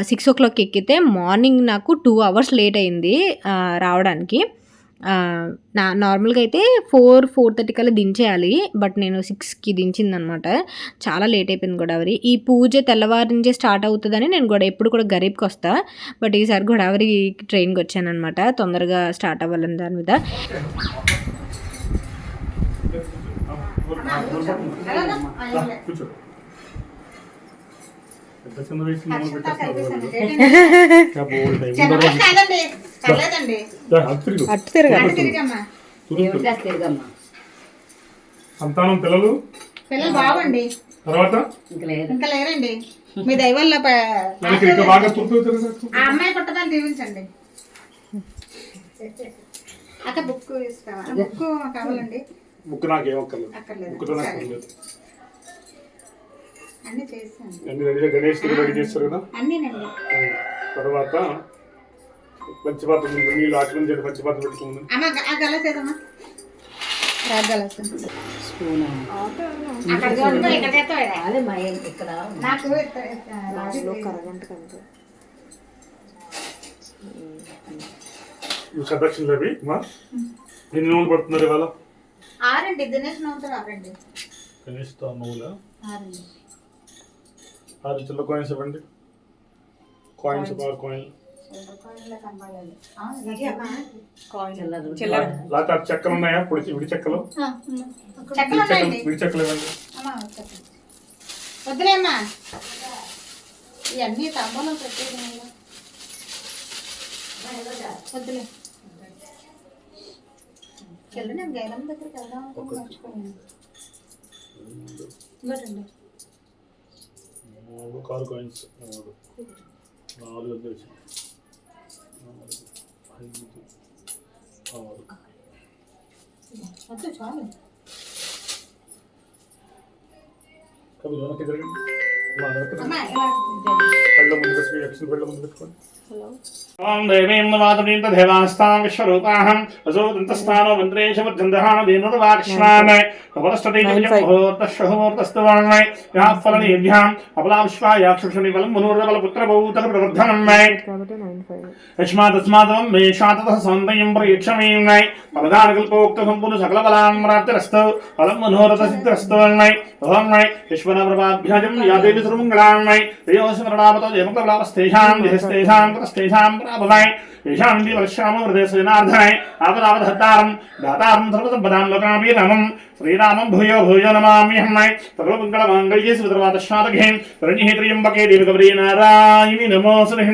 6 o'clock ఎక్కితే మార్నింగ్ నాకు 2 hours లేట్ అయింది రావడానికి. నార్మల్గా అయితే 4:30 కల్లా దించేయాలి, బట్ నేను 6కి దించిందనమాట. చాలా లేట్ అయిపోయింది గోదావరి. ఈ పూజ తెల్లవారి నుంచే స్టార్ట్ అవుతుందని నేను ఎప్పుడు కూడా గరీబ్కి వస్తా, బట్ ఈసారి గోదావరి ట్రైన్కి వచ్చాను అనమాట, తొందరగా స్టార్ట్ అవ్వాలని దాని మీద. సంతానం పిల్లలు బాగుండి తర్వాత ఇంకా లేరండి. మీ దైవల్ల అమ్మాయి పుట్టదని దీవించండి. అక్క బుక్ ఇస్తావా? బుక్ కావాలండి. బుక్ నాకేం అక్కర్లేదు. అన్ని చేస్తాను. గణేష్ రెడీ చేస్తారు కదా అన్నీనండి. తర్వాత పంచపాత్ర నీళ్ళు ఆటలు చేసి పంచపాత్ర పెట్టుకుంది. ఆ గలసేదమ్మా, సదక్షిణలు అవి ఎన్ని నూనె పడుతున్నారు ఇవాళ? 6 దినేష్ నవ్వుతారు. 6 గణేష్ నవ్వులా 6 చిల్లర కాయిన్స్ ఇవ్వండి. కాయిన్స్ కాయిన్ లేకపోతే చెక్కలు ఉన్నాయా? విడి చెక్కలు విడి చెక్కలు ఇవ్వండి. వద్దులేమ్మా, ఇవన్నీ తమ్మలో పెట్టేది వద్దులే. చెల్లు నేను గైలమ్మ దగ్గరికి వెళ్దాం అనుకుని మర్చిపోయాను. 3 కారు కాయిన్స్ 4 వచ్చేసి 5 6 వద్దు చాలు. కబులు వెనక్కి తిరగండి. అమ్మా పళ్ళ ముందు పెట్టుకోండి. ఎక్స్ఎల్ పళ్ళ ముందు పెట్టుకోండి. ఓం దేవీంద్రమాతృంత దేవాస్తాం విశ్వరూపాహం అసోదంతస్థానో మంత్రేశవర్ధందహాన దేనుర్వాక్ష్మామై కపలస్తటీముహూర్తశ్వహూర్తస్తవామై యాఫలనేభ్యాం అపలావిశ్వాయాక్షుషుని బలం మునూర్దబల పుత్రభూతక ప్రవర్ధనమై యస్మాతస్మాదం మేషాతః సౌందర్యం ప్రయక్షమేమై పరదానకల్పోక్త సంపూర్ణ సకల బలాంప్రాప్తిరస్తు ఫలం మనోరథసిద్ధిరస్తోమై ఓం మై ఈశ్వర ప్రభాభ్యాజం యాదేవి సర్వమంగళామై శ్రేయోస్మరణామతో జయమంగళావస్తేషాం దిహస్తేషాం తేషాం ప్రాభవాయ తేషాం వర్షామో హృదయసేనార్థాయ ఆపదావధత్తారం దాతారం సర్వసంపదాం లోకాభిరామం శ్రీరామం భూయో భూయో నమామ్యహం సర్వమంగళమాంగళ్యే శ్రీధర్వాదశాతఘే రణ్యే త్ర్యంబకే దేవి గౌరీ నారాయణి నమోస్తుతే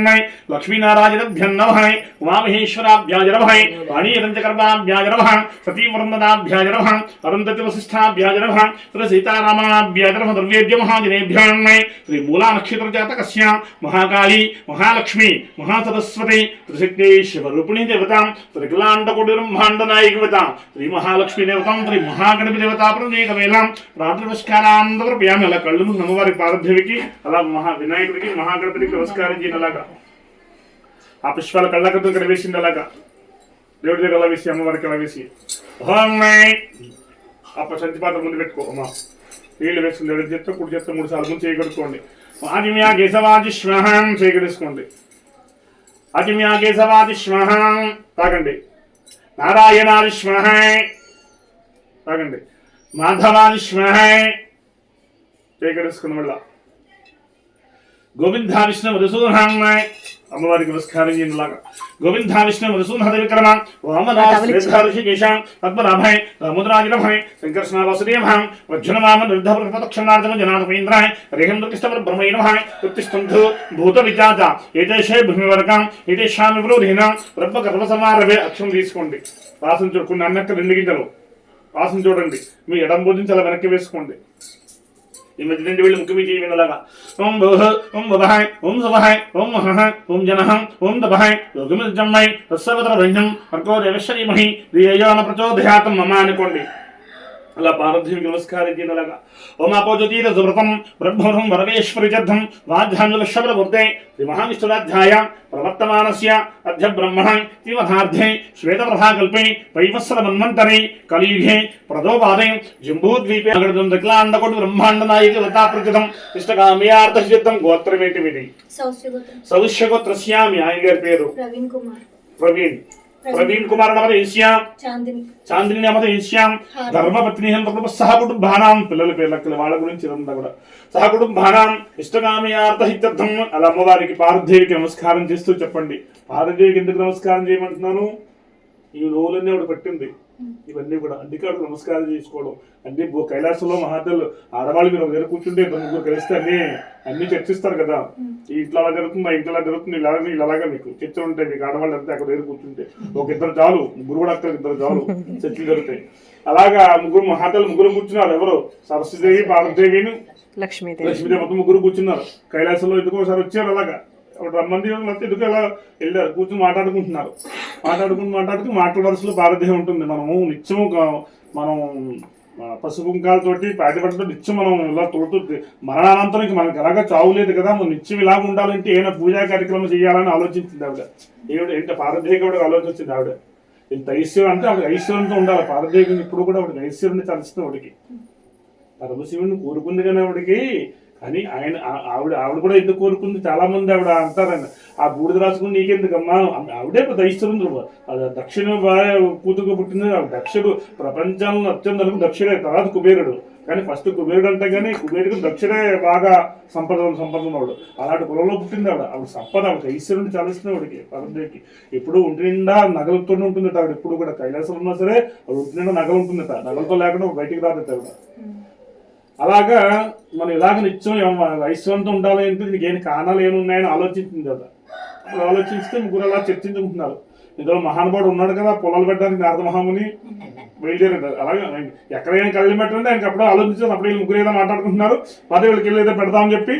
లక్ష్మీనారాయణభ్యం నమః ఉమామహేశ్వరాభ్యాయ నమః వాణీరంచకర్వాభ్యాయ నమః సతీవృందనాభ్యాయ నమః అరుంధతి వసిష్ఠాభ్యాయ నమః శ్రీ సీతారామాభ్యాయ నమః ద్రవ్యేభ్య మహాజనేభ్యో నమః శ్రీ మూలా నక్షత్ర జాతకస్య మహాకాళీ మహాలక్ష్మి మహాసరస్వతి త్రిశక్తేశ్వరూపిణి దేవతాం త్రికలాండకోటి బ్రహ్మాండ నాయకవతాం శ్రీ మహాలక్ష్మి దేవతాం శ్రీ మహాగణపతి దేవతా ప్రదేకమేలాం రాత్రి నమస్కారాన్ని సమర్పయామి. అలా కళ్ళు ముందు అమ్మవారి పార్థివికి అలా వినాయకుడికి మహాగణపతికి నమస్కారం చేయని అలాగా ఆ పుష్పాల కళ్ళకతో ఇక్కడ వేసింది అలాగా దేవుడి దగ్గర అలా వేసి అమ్మవారికి అలా వేసి అప్ప సంచిపాత్ర ముందు పెట్టుకో అమ్మా నీళ్ళు వేసుకుని దేవుడి చేత్తో కుడి చేత్తో 3 సార్లు ముందు చేయగలుగుకోండి. ఆదిమ్యా కేశవాది శ్వహం చేయగలుసుకోండి. ఆదిమ్యా కేశవాది శ్వహం తాగండి. నారాయణాది శ్వహై తాగండి. మాధవాది శ్వహై చేయగలుసుకున్న వల్ల గోవిందా విష్ణు మధుసూదనాయ అమ్మవారికి నమస్కారం చేయలాగా గోవిందా విష్ణు మధుసూదన విక్రమ వామనాశేషాం పద్మనాభాయ రాముద్రాజనభాయ సంకర్షణ వాసుదేవాం వజ్జనవామ నిర్ధప్రక్షణార్థం జనాథపేంద్రాయ రేహేంద్రకృష్ణ బ్రహ్మై నమః ఉత్తిష్టంధు భూత విజాత ఏతేషే భూమివర్గం ఏతేషామి విరోధినాం బ్రహ్మగర్భ సమారభే అక్షం తీసుకోండి. వాసన చూడుకున్న అన్నక్క 2 గింజలు వాసన చూడండి. మీ ఎడం భోజనం చాలా వెనక్కి వేసుకోండి. ఈ మధ్య 2 వేళ్ళు ముఖ్యమి చేయ వినలాగా ఓం భూః ఓం భవః ఓం సవః ఓం మహః ఓం జనః ఓం తపః యోగమిజమ్మై తస్సవత్ర బ్రహ్మం అర్కో దేవశ్రీమహి ధియోన ప్రచోదయాతం మమ అనుకోండి. అలా పార్వతీకి నమస్కారం చేయలాగా ఓం అపోజ్యోతిర సువ్రతం బ్రహ్మం వరవేశ్వరి చర్థం వాధ్యాన్యుల శబరమూర్తే శ్రీ మహావిష్ణురాధ్యాయ ప్రవర్తమానస్య అధ్య బ్రహ్మణ శ్రీమధార్థే శ్వేతప్రభాకల్పే వైవత్సర మన్వంతరే కలియుగే ప్రదోపాదే జంబూద్వీపే అగడదం దక్లాండకోటి బ్రహ్మాండ నాయక వతాప్రతితం ఇష్టకామ్యార్థసిద్ధం గోత్రమేటిమిది సౌశ్యగోత్రస్యామి. ఆయన గారి పేరు ప్రవీణ్ కుమార్ నమత ఈశ్యాం చాందిని నమత ఈశ్యాం ధర్మపత్ని సహ కుటుంబానాం పిల్లల పేర్లక్కల వాళ్ళ గురించి ఇదంతా కూడా సహ కుటుంబానాం ఇష్టకామ్యార్థసిద్ధం. అలా అమ్మవారికి పార్వదేవికి నమస్కారం చేస్తూ చెప్పండి. పార్వదేవికి ఎందుకు నమస్కారం చేయమంటున్నాను? ఈ రోజులన్నీ ఆవిడ పట్టింది ఇవన్నీ కూడా అందుకే ఆవిడ నమస్కారం చేసుకోవడం. అన్ని కైలాసంలో మహాదేవులు ఆడవాళ్ళు మీరు దగ్గర కూర్చుంటే 2 కలిస్తే అన్ని చర్చిస్తారు కదా. ఈ ఇంట్లో అలా జరుగుతుంది, ఆ ఇంట్లో అలా జరుగుతుంది, ఇలాగా మీకు చర్చలు ఉంటాయి. మీకు ఆడవాళ్ళు అంతే అక్కడ దగ్గర కూర్చుంటే 1-2 చాలు, 3 కూడా అక్కడ 2 చాలు చర్చలు జరుగుతాయి. అలాగా ముగ్గురు కూర్చున్నారు. ఎవరు? సరస్వతిదేవి, పార్వతీదేవిని, లక్ష్మీదేవి మొత్తం 3 కూర్చున్నారు కైలాసంలో. ఎందుకో ఒకసారి వచ్చారు అలాగా. ఒక మంది ఎందుకు ఎలా వెళ్ళారు, కూర్చొని మాట్లాడుకుంటున్నారు. మాట్లాడుతూ మాటల వరుసలో పార్వతీదేవి ఉంటుంది. మనము నిత్యము మనం పసుపు కుంకాలతోటి పాటిపడితో నిత్యం మనం ఇలా తొలుతూ మరణానంతరం మనకి ఎలాగా చావు లేదు కదా, మనం నిత్యం ఇలాగ ఉండాలంటే ఏమైనా పూజా కార్యక్రమం చేయాలని ఆలోచించింది ఆవిడ. ఏంటంటే పార్వతీదేవి కూడా ఆలోచించింది ఆవిడ. ఇంత ఐశ్వర్యం అంటే ఆవిడ ఐశ్వర్యంతో ఉండాలి. పార్వతీదేవిని ఇప్పుడు కూడా ఆవిడకి ఐశ్వర్యాన్ని తలుస్తుంది. ఆవిడకి పరమశివుని కోరుకుంది కానీ ఆవిడకి. కానీ ఆవిడ కూడా ఎందుకు కోరుకుంది? చాలా మంది ఆవిడ అంటారండి, ఆ బూడిద రాసుకుని నీకెందుకమ్మా, ఆవిడే దైశ్వరుడు. దక్షిణ భార్య కూతురుగా పుట్టింది దక్షుడు. ప్రపంచంలో అత్యంత దక్షుడే, తర్వాత కుబేరుడు. కానీ ఫస్ట్ కుబేరుడు అంటే కానీ కుబేరుడు దక్షుడే బాగా సంపదనుడు. అలాంటి కులంలో పుట్టింది ఆవిడ సంపద. ఆవిడ ఐశ్వర్యుని చాలిస్తుంది ఆవిడకి. పార్వతీదేవికి ఎప్పుడు ఒంటి నిండా నగలతోనే ఉంటుందట ఆవిడ. ఎప్పుడు కూడా కైలాసం ఉన్నా సరే ఆవిడ ఒంటి నిండా నగలు ఉంటుందట. నగలతో లేకుండా బయటికి రాదట ఆవిడ. అలాగా మనం ఇలాగ నిత్యం ఐశ్వర్యంతో ఉండాలి అంటే దీనికి ఏం కారణాలు ఏమున్నాయని ఆలోచించింది కదా. అప్పుడు ఆలోచిస్తే 3 అలా చర్చించుకుంటున్నారు. ఇందులో మహానుభావుడు ఉన్నాడు కదా, పొలాలు పెట్టడానికి నారద మహాముని బయలుదేరాడు. అలాగే ఎక్కడైనా కళ్ళు పెట్టండి ఆయనకి అప్పుడే ఆలోచించారు. అప్పుడు 3 ఏదో మాట్లాడుకుంటున్నారు. పదే వీళ్ళకి వెళ్ళి ఏదో పెడతామని చెప్పి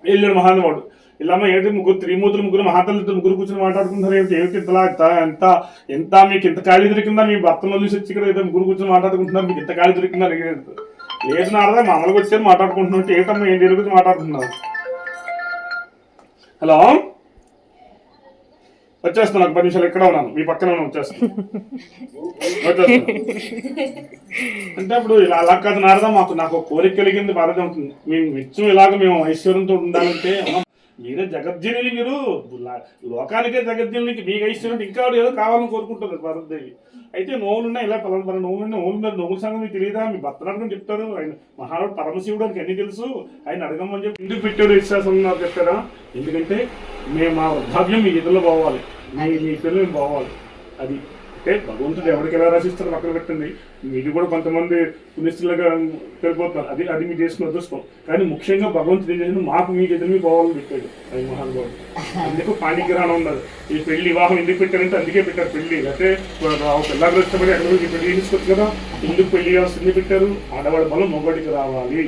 వెళ్ళాడు మహానుభావుడు. ఇలా ఏంటి 3 మహాతల్లి 3 కూర్చొని మాట్లాడుకుంటున్నారు. ఏమిటి ఎంత మీకు ఇంత ఖాళీ దొరికిందా? మీ భర్తను చూసి వచ్చి ఇక్కడ ఏదో 3 కూర్చొని మాట్లాడుకుంటున్నారు, మీకు ఇంత ఖాళీ దొరికిందా? లేదు నారదా, మామూలుగా వచ్చారు మాట్లాడుకుంటున్నట్టు. ఏంటమ్మా ఏం దేని గురించి మాట్లాడుతున్నారు? హలో, వచ్చేస్తాను. 10 నిమిషాలు ఇక్కడ ఉన్నాను, మీ పక్కన వచ్చేస్తాను. అంటే అప్పుడు ఇలా అలా కాదు నారదా, నాకు కోరిక కలిగింది బాధగా ఉంటుంది. మేము నిత్యం ఇలాగ మేము ఐశ్వర్యంతో ఉండాలంటే మీరే జగజ్జనులు, మీరు లోకానికే జగజ్జనులకి మీకు ఐశ్వర్యం ఇంకా ఏదో కావాలని కోరుకుంటుంది పార్వతీదేవి. అయితే నోవులు ఉన్నాయి, ఇలా పలానా నోవులు ఉన్నాయి, నోవుల సంగతి మీకు తెలియదా? మీ భర్తనార్థం చెప్తారు. ఆయన మహారాడు పరమశివుడు అని అన్ని తెలుసు, ఆయన అడగమని చెప్పి ఎందుకు పెట్టాడు విశ్వాసం నాకు చెప్తారా? ఎందుకంటే మేము మా వృద్ధాప్యం మీ ఎదురులో పోవాలి, మీ పిల్లలు మేము పోవాలి. అది అంటే భగవంతుడు ఎవరికి ఎలా రచిస్తారో పక్కన పెట్టండి. మీరు కూడా కొంతమంది పునిస్తులుగా వెళ్ళిపోతున్నారు, అది మీరు చేసుకున్న అదృష్టం. కానీ ముఖ్యంగా భగవంతుడు ఏం చేసిన మాకు మీ ఎదురు మీ పోవాలని పెట్టాడు అది మహానుభావుడు. అందుకు పాణిగ్రహణం ఉన్నది. ఈ పెళ్లి వివాహం ఎందుకు పెట్టారంటే అందుకే పెట్టారు పెళ్లి. అంటే పిల్లలు ఇష్టపడి ఎక్కడ పెళ్లి తీసుకొచ్చు కదా, ఎందుకు పెళ్లి వ్యవస్థ ఎందుకు పెట్టారు? ఆడవాడి బలం మొగడికి రావాలి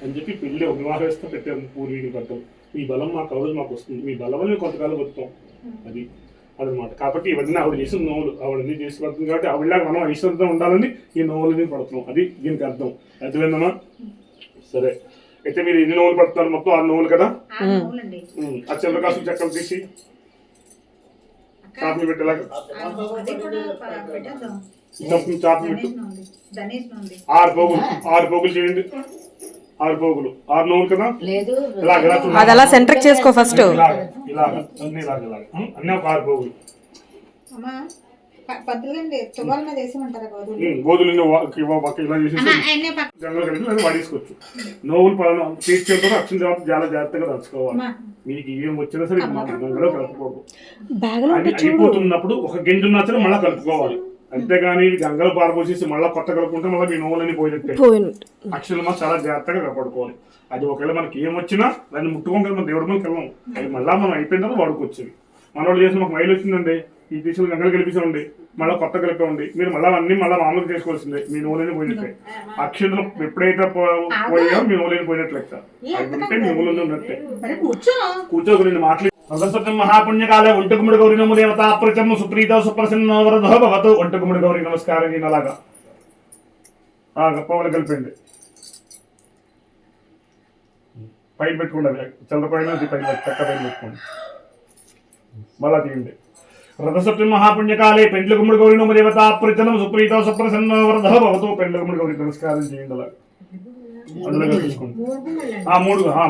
అని చెప్పి పెళ్లి ఒక వివాహ వ్యవస్థ పెట్టారు పూర్వీకులు పెద్దలు. మీ బలం మాకు రోజు మాకు వస్తుంది, మీ బలం వల్ల కొంతకాలం బతుకుతాం. అదనమాట. కాబట్టి ఇవన్నీ ఆవిడ చేసిన నోవులు, ఆవిడన్నీ చేసి పడుతుంది. కాబట్టి ఆవిడలాగా మనం ఐశ్వర్యంతో ఉండాలని ఈ నోవులని పడుతున్నాం. అది దీనికి అర్థం. అర్థమైందమ్మా? సరే, అయితే మీరు ఎన్ని నోవులు పడుతున్నారు? మొత్తం 6 నోవులు కదా. ఆ చంద్రకాసు చెక్కలు తీసి చాపని పెట్టేలాగా చాపని పెట్టు. 6 పోగులు చేయండి. 6 పోగులు 6 నోవులు కదా. అది అలా సెంటర్ చేసుకో ఫస్ట్. అన్ని ఒక 6 పోగులు. గోధులు ఇలా చేసేసి గంగలు కలిపి అది వాడేసుకోవచ్చు. నోవులు పనులు తీసుకెళ్తారు. అక్షం చాలా జాగ్రత్తగా రచుకోవాలి. మీకు ఏం వచ్చినా సరే గంగలో కలుపుకోవాలి. అయిపోతున్నప్పుడు ఒక గింజ ఉన్నా సరే మళ్ళీ కలుపుకోవాలి. అంతేగాని గంగలు పారపోసేసి మళ్ళీ కొత్త కలుపుకుంటే మళ్ళీ మీ నోవులని పోయినట్టే. అక్షరాలు చాలా జాగ్రత్తగా కాపాడుకోవాలి. అది ఒకవేళ మనకి ఏమొచ్చినా దాన్ని ముట్టుకోగలం, మన దేవుడి మనకి వెళ్ళాం. అది మళ్ళీ మనం అయిపోయిన తర్వాత వాడుకొచ్చింది. మన వాళ్ళు చేసిన మాకు మైలు వచ్చిందండి, ఈ తీసుకుని గంగలు కలిపించండి, మళ్ళీ కొత్త కలిపండి. మీరు మళ్ళీ అన్ని మళ్ళీ మామూలుగా చేసుకోవాల్సిందే. మీ నోవులని పోయినట్టే. అక్షరాలు ఎప్పుడైతే పోయాయో మీ నోవులని పోయినట్లు లెక్క. అది ఉంటే మీ నోవులు ఉన్నట్టే. కూర్చోకుండా మాట్లాడి సరస్వతి మహాపుణ్యకాలే ఒంటకుముడి గౌరీ నమో దేవతా ప్రచము సుప్రీత సుప్రసన్న వరదో భవతు. ఒంటకుముడి గౌరీ నమస్కారం నేను అలాగా గొప్పవాళ్ళు కలిపండి. పైన పెట్టుకోండి, చల్లపైన పైన చెక్క పైన పెట్టుకోండి. మళ్ళా తీయండి. రథసప్తమి మహాపుణ్యకాలే పెండ్లకుముడి గౌరీ నమో దేవతా ప్రచనం సుప్రీత సుప్రసన్న వరదో భవతు. పెండ్లకుముడి గౌరీ నమస్కారం చేయండి అలాగా. అందులో తీసుకోండి.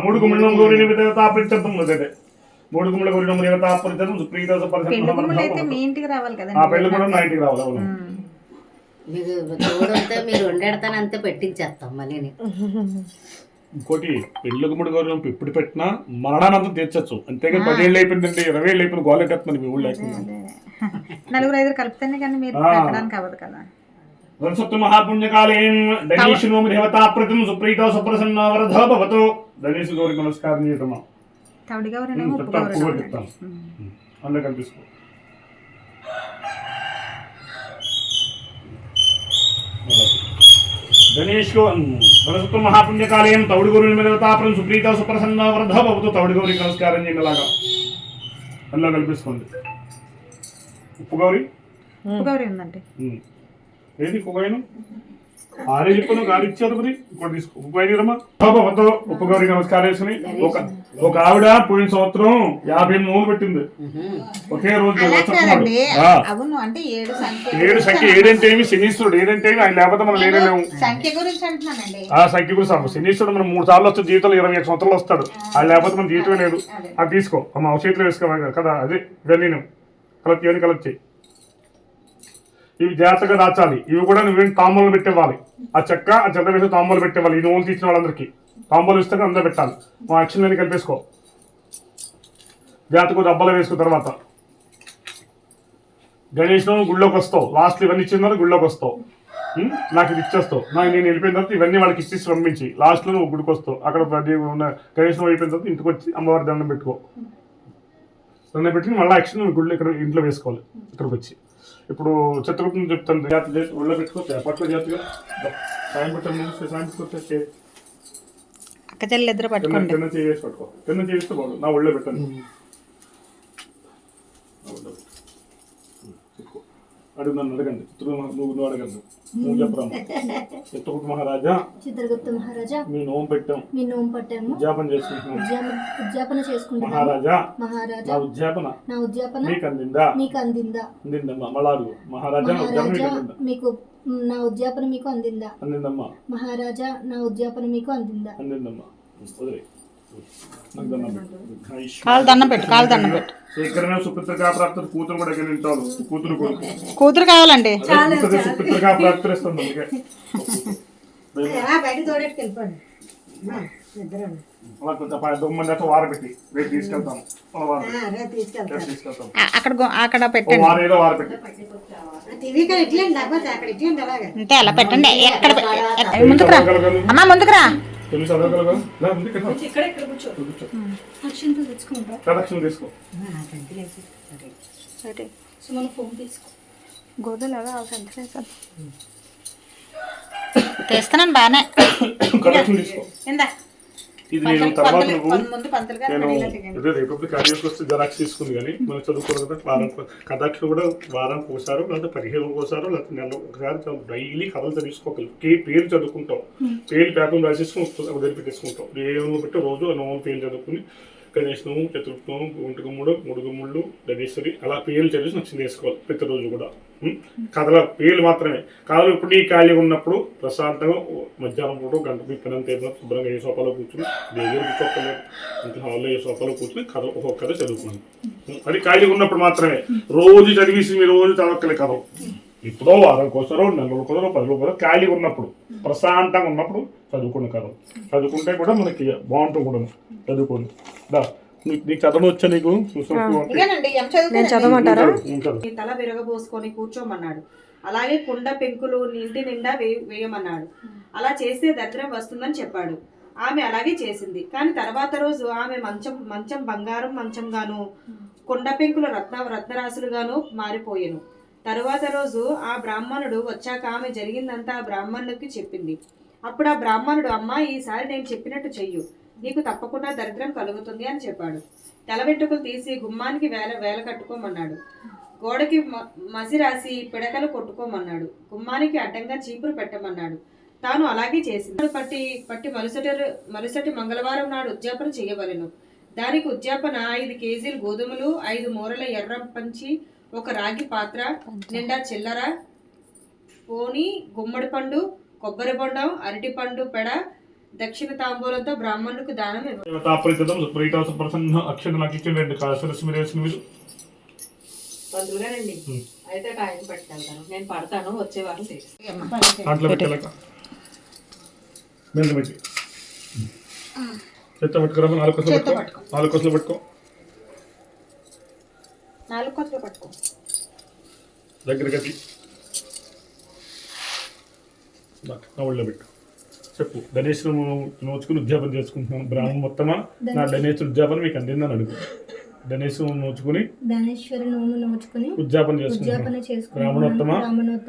3 గుమ్మడి నమో గౌరీ దేవతా ప్రచనం అదే 3 గుమ్మడి గౌరీ నమో దేవతా ప్రచనం సుప్రీత సుప్రసన్న వరదో. మీ ఇంటికి రావాలి కదా. పెళ్లి కూడా నా ఇంటికి రావాలి. మీకు చూడంతే మీరు వండేడతాను అంతే పెట్టించేస్తాం మళ్ళీ. ఇంకోటి పెళ్లి గుమ్మడి గౌరీ ఎప్పుడు పెట్టినా మరణానంతం తీర్చచ్చు. అంతేగాని 10 ఏళ్ళు అయిపోయిందంటే 20 ఏళ్ళు అయిపోయింది గోలెట్టేస్తుంది మీ ఊళ్ళో. 4-5 కలిపితేనే కానీ మీరు పెట్టడానికి అవ్వదు కదా. సప్తమి మహాపుణ్యకాలేం ధనేషు నోమి దేవతా ప్రతిమ సుప్రీత సుప్రసన్న వరదో భవతు. ధనేషు గౌరీ నమస్కారం చేయటమా. తౌడి గౌరీ చెప్తాను అందులో కనిపిసుకో. గణేష్లో సరస్వతి మహాపుణ్యకాలయం తౌడి గౌరీ దేవతాపురం సుప్రీత సుప్రసన్న వరదో భవతు. తౌడి గౌరీకి నమస్కారం చేయండి అలాగా. అందులో కల్పిసుకోండి. ఉప్పు గౌరీ ఉందండి. ఏది ఉప్పు ఆరే చెప్పను గారు ఇచ్చారు మరి ఇంకోటి తీసుకో. ఉప్పు ఉప్పు గౌరీ నమస్కారం చేసుకుని ఒక ఆవిడ పోయిన సంవత్సరం 50 నోవులు పెట్టింది ఒకే రోజు. 7 సంఖ్య 7 అంటే ఏమి శనీశ్వరుడు. 7 అంటే ఆయన లేకపోతే మనం లేనేలేము. ఆ సంఖ్య గురించి శనీశ్వరుడు మనం 3 సార్లు వస్తే జీవితంలో 25 సంవత్సరాలు వస్తాడు. అది లేకపోతే మన జీవితమే లేదు. అది తీసుకో అమ్మ చేతిలో వేసుకోవాలి కదా. అదే ఇవన్నీ కలెక్ట్ ఇవన్నీ కలెక్ట్ చేయి. ఇవి జాగ్రత్తగా దాచాలి. ఇవి కూడా నువ్వు తాంబూలు పెట్టేవ్వాలి. ఆ చెక్క ఆ చెత్త వేసి తాంబూలు పెట్టేవ్వాలి. ఈ నోవులు తీసిన వాళ్ళందరికీ తాంబూలు ఇస్తే అందరూ పెట్టాలి. మా అక్షరాన్ని కలిపేసుకో. జాతకు డబ్బాలో వేసుకున్న తర్వాత గణేష్ గుళ్ళోకి వస్తావు. లాస్ట్ ఇవన్నీ ఇచ్చిన తర్వాత గుళ్ళోకి వస్తావు. నాకు ఇది ఇచ్చేస్తావు. నేను వెళ్ళిపోయిన తర్వాత ఇవన్నీ వాళ్ళకి ఇచ్చేసి పంపించి లాస్ట్లో నువ్వు గుడికి వస్తావు. అక్కడ గణేష్ అయిపోయిన తర్వాత ఇంటికి వచ్చి అమ్మవారి దండం పెట్టుకో. దండం పెట్టి మళ్ళీ యాక్షన్ గుళ్ళు ఇక్కడ ఇంట్లో వేసుకోవాలి. ఇక్కడికి వచ్చి ఇప్పుడు చిత్రగుప్తం చెప్తాను. జాగ్రత్త చేసి ఒళ్ళో పెట్టుకోవచ్చు. పట్టుకో జాగ్రత్తగా. సాయం పెట్టాను. సాయం పెట్టుకోవచ్చు. అక్కచెల్లి ఇద్దరు పట్టుకోండి. తిన్న చేసి పట్టుకో. తిన్న చేస్తే బాగు. నా ఒళ్ళో పెట్టాను. అడుగు నన్ను అడగండి. నువ్వు అడగండి. నువ్వు చెప్పరాము. చిత్రగుప్త మహారాజా మీ నోము పెట్టాము. ఉద్యాపన చేసుకుంటున్నాం. మహారాజా నా ఉద్యాపన మీకు అందిందా? అందిందమ్మా. మళ్ళా అడుగు. మహారాజా మీకు నా ఉద్యాపన మీకు అందిందా? అందిందమ్మా. మహారాజా నా ఉద్యాపన మీకు అందిందా? అందిందమ్మా. వదిలే. నాకు దండం పెట్టు. కాలు దండం పెట్టు, కాలు దండం పెట్టు. శేఖరమే సుపుత్రికా ప్రాప్తి కూతురు కూడా ఎక్కడ వింటాడు కూతురు కొడుకు కూతురు కావాలండి. సుపుత్రికా ప్రాప్తి ఇస్తుంది అందుకే బయట తోడెట్టుకెళ్ళిపోండి. అలా కొంచెం 9 మంది అయితే వార పెట్టి రేపు తీసుకెళ్తాము తీసుకెళ్తాం అక్కడ పెట్టండి. వారం ఏదో వార పెట్టి అంతే అలా పెట్టండి. ఎక్కడ ముందుకురా అమ్మా, ముందుకురా. తెలుగు చదవగలగా ఇక్కడ ఇక్కడ కూర్చో అక్షంతో తెచ్చుకుంటా ప్రదక్షిణ తీసుకో సుమన్ ఫోన్ తీసుకో తెస్తున్నాను బాగానే. ప్రదక్షిణ తీసుకో ఇందా ఇది నేను తర్వాత ముందు పంతులు గారు నేను రిపబ్లిక్ కార్యక్రమం వస్తే జెరాక్స్ తీసుకుంది కానీ మనం చదువుకోవాలి కదా వారం కథాక్షలు కూడా వారానికి ఒకసారి లేకపోతే 15 ఒకసారి లేకపోతే నెల ఒకసారి డైలీ కథలు తీసుకోగలి పేరు చదువుకుంటాం. పేరు పేపర్లు రాసేసుకుని వదిలిపెట్టేసుకుంటాం. ఏమో పెట్టి రోజు నోము పేరు చదువుకుని గణేష్నము, చతుర్థం, గుంటుగుమ్ముడు, ముడుగుమ్ముళ్ళు, ధనేశ్వరి అలా పేర్లు చదివేసి నచ్చింది వేసుకోవాలి ప్రతిరోజు కూడా. కథల పేర్లు మాత్రమే కాదు. ఇప్పుడు ఈ ఖాళీగా ఉన్నప్పుడు ప్రశాంతంగా మధ్యాహ్నం పూట గంట పిప్పినంత శుభ్రంగా ఏ సోఫాలో కూర్చుని దగ్గర కూర్చోలేదు ఇంత హాల్లో ఏ సోఫాలో కూర్చుని కథ ఒక్కొక్క కథ చదువుకున్నాను. అది ఖాళీగా ఉన్నప్పుడు మాత్రమే. రోజు చదివేసి మీరు రోజు చదవక్కలే కథ. ఇప్పుడో వారం కోసరో 4 రోజులు కోసరో 10 రోజులు కోసరో ఖాళీగా ఉన్నప్పుడు ప్రశాంతంగా ఉన్నప్పుడు చదువుకున్న కథ చదువుకుంటే కూడా మనకి బాగుంటుంది కూడా. చదువుకోండి నీకు చదవడం వచ్చా? నీకు చదవమంటారా? తల విరగబోసుకొని కూర్చోమన్నాడు. అలాగే కుండ పెంకులు ఇంటి నిండా వేయమన్నాడు. అలా చేస్తే దరిద్రం వస్తుందని చెప్పాడు. ఆమె అలాగే చేసింది. కానీ తర్వాత రోజు ఆమె మంచం బంగారం మంచంగాను, కుండ పెంకులు రత్నరాశులుగాను మారిపోయెను. తరువాత రోజు ఆ బ్రాహ్మణుడు వచ్చాక ఆమె జరిగిందంతా ఆ బ్రాహ్మణుడికి చెప్పింది. అప్పుడు ఆ బ్రాహ్మణుడు, అమ్మా, ఈసారి నేను చెప్పినట్టు చెయ్యు, నీకు తప్పకుండా దరిద్రం కలుగుతుంది అని చెప్పాడు. తల వెంట్రుకలు తీసి గుమ్మానికి వేల కట్టుకోమన్నాడు. గోడకి మసి రాసి పిడకలు కొట్టుకోమన్నాడు. గుమ్మానికి అడ్డంగా చీపురు పెట్టమన్నాడు. తాను అలాగే చేసింది. పట్టి మరుసటి మంగళవారం నాడు ఉద్యాపన చేయవలెను. దానికి ఉద్యాపన 5 కేజీలు గోధుమలు, 5 మూరల ఎర్ర పంచి, 1 రాగి పాత్ర నిండా చిల్లర, పోని, గుమ్మడి పండు, కొబ్బరి బొండం, అరటి పండు పెడ, దక్షిణ తాంబూలంతో బ్రాహ్మణులకు దానం పంతులుగానండి. అయితే కాయలు పట్టుకెళ్తాను, నేను పడతాను, వచ్చే వారం నాలుగు కొసలు పట్టుకో దగ్గర గది ఒళ్ళో పెట్టు. చెప్పు. ధనేశ్వరం నోచుకుని ఉద్యాపన చేసుకుంటున్నాను. బ్రాహ్మణ మొత్తమా నా ధనేశ్వర ఉద్యాపన మీకు అందిందని అడుగు. ధనేశ్వరం నోచుకుని ఉద్యాపన చేసుకుంటున్నాను. బ్రాహ్మణోత్తమా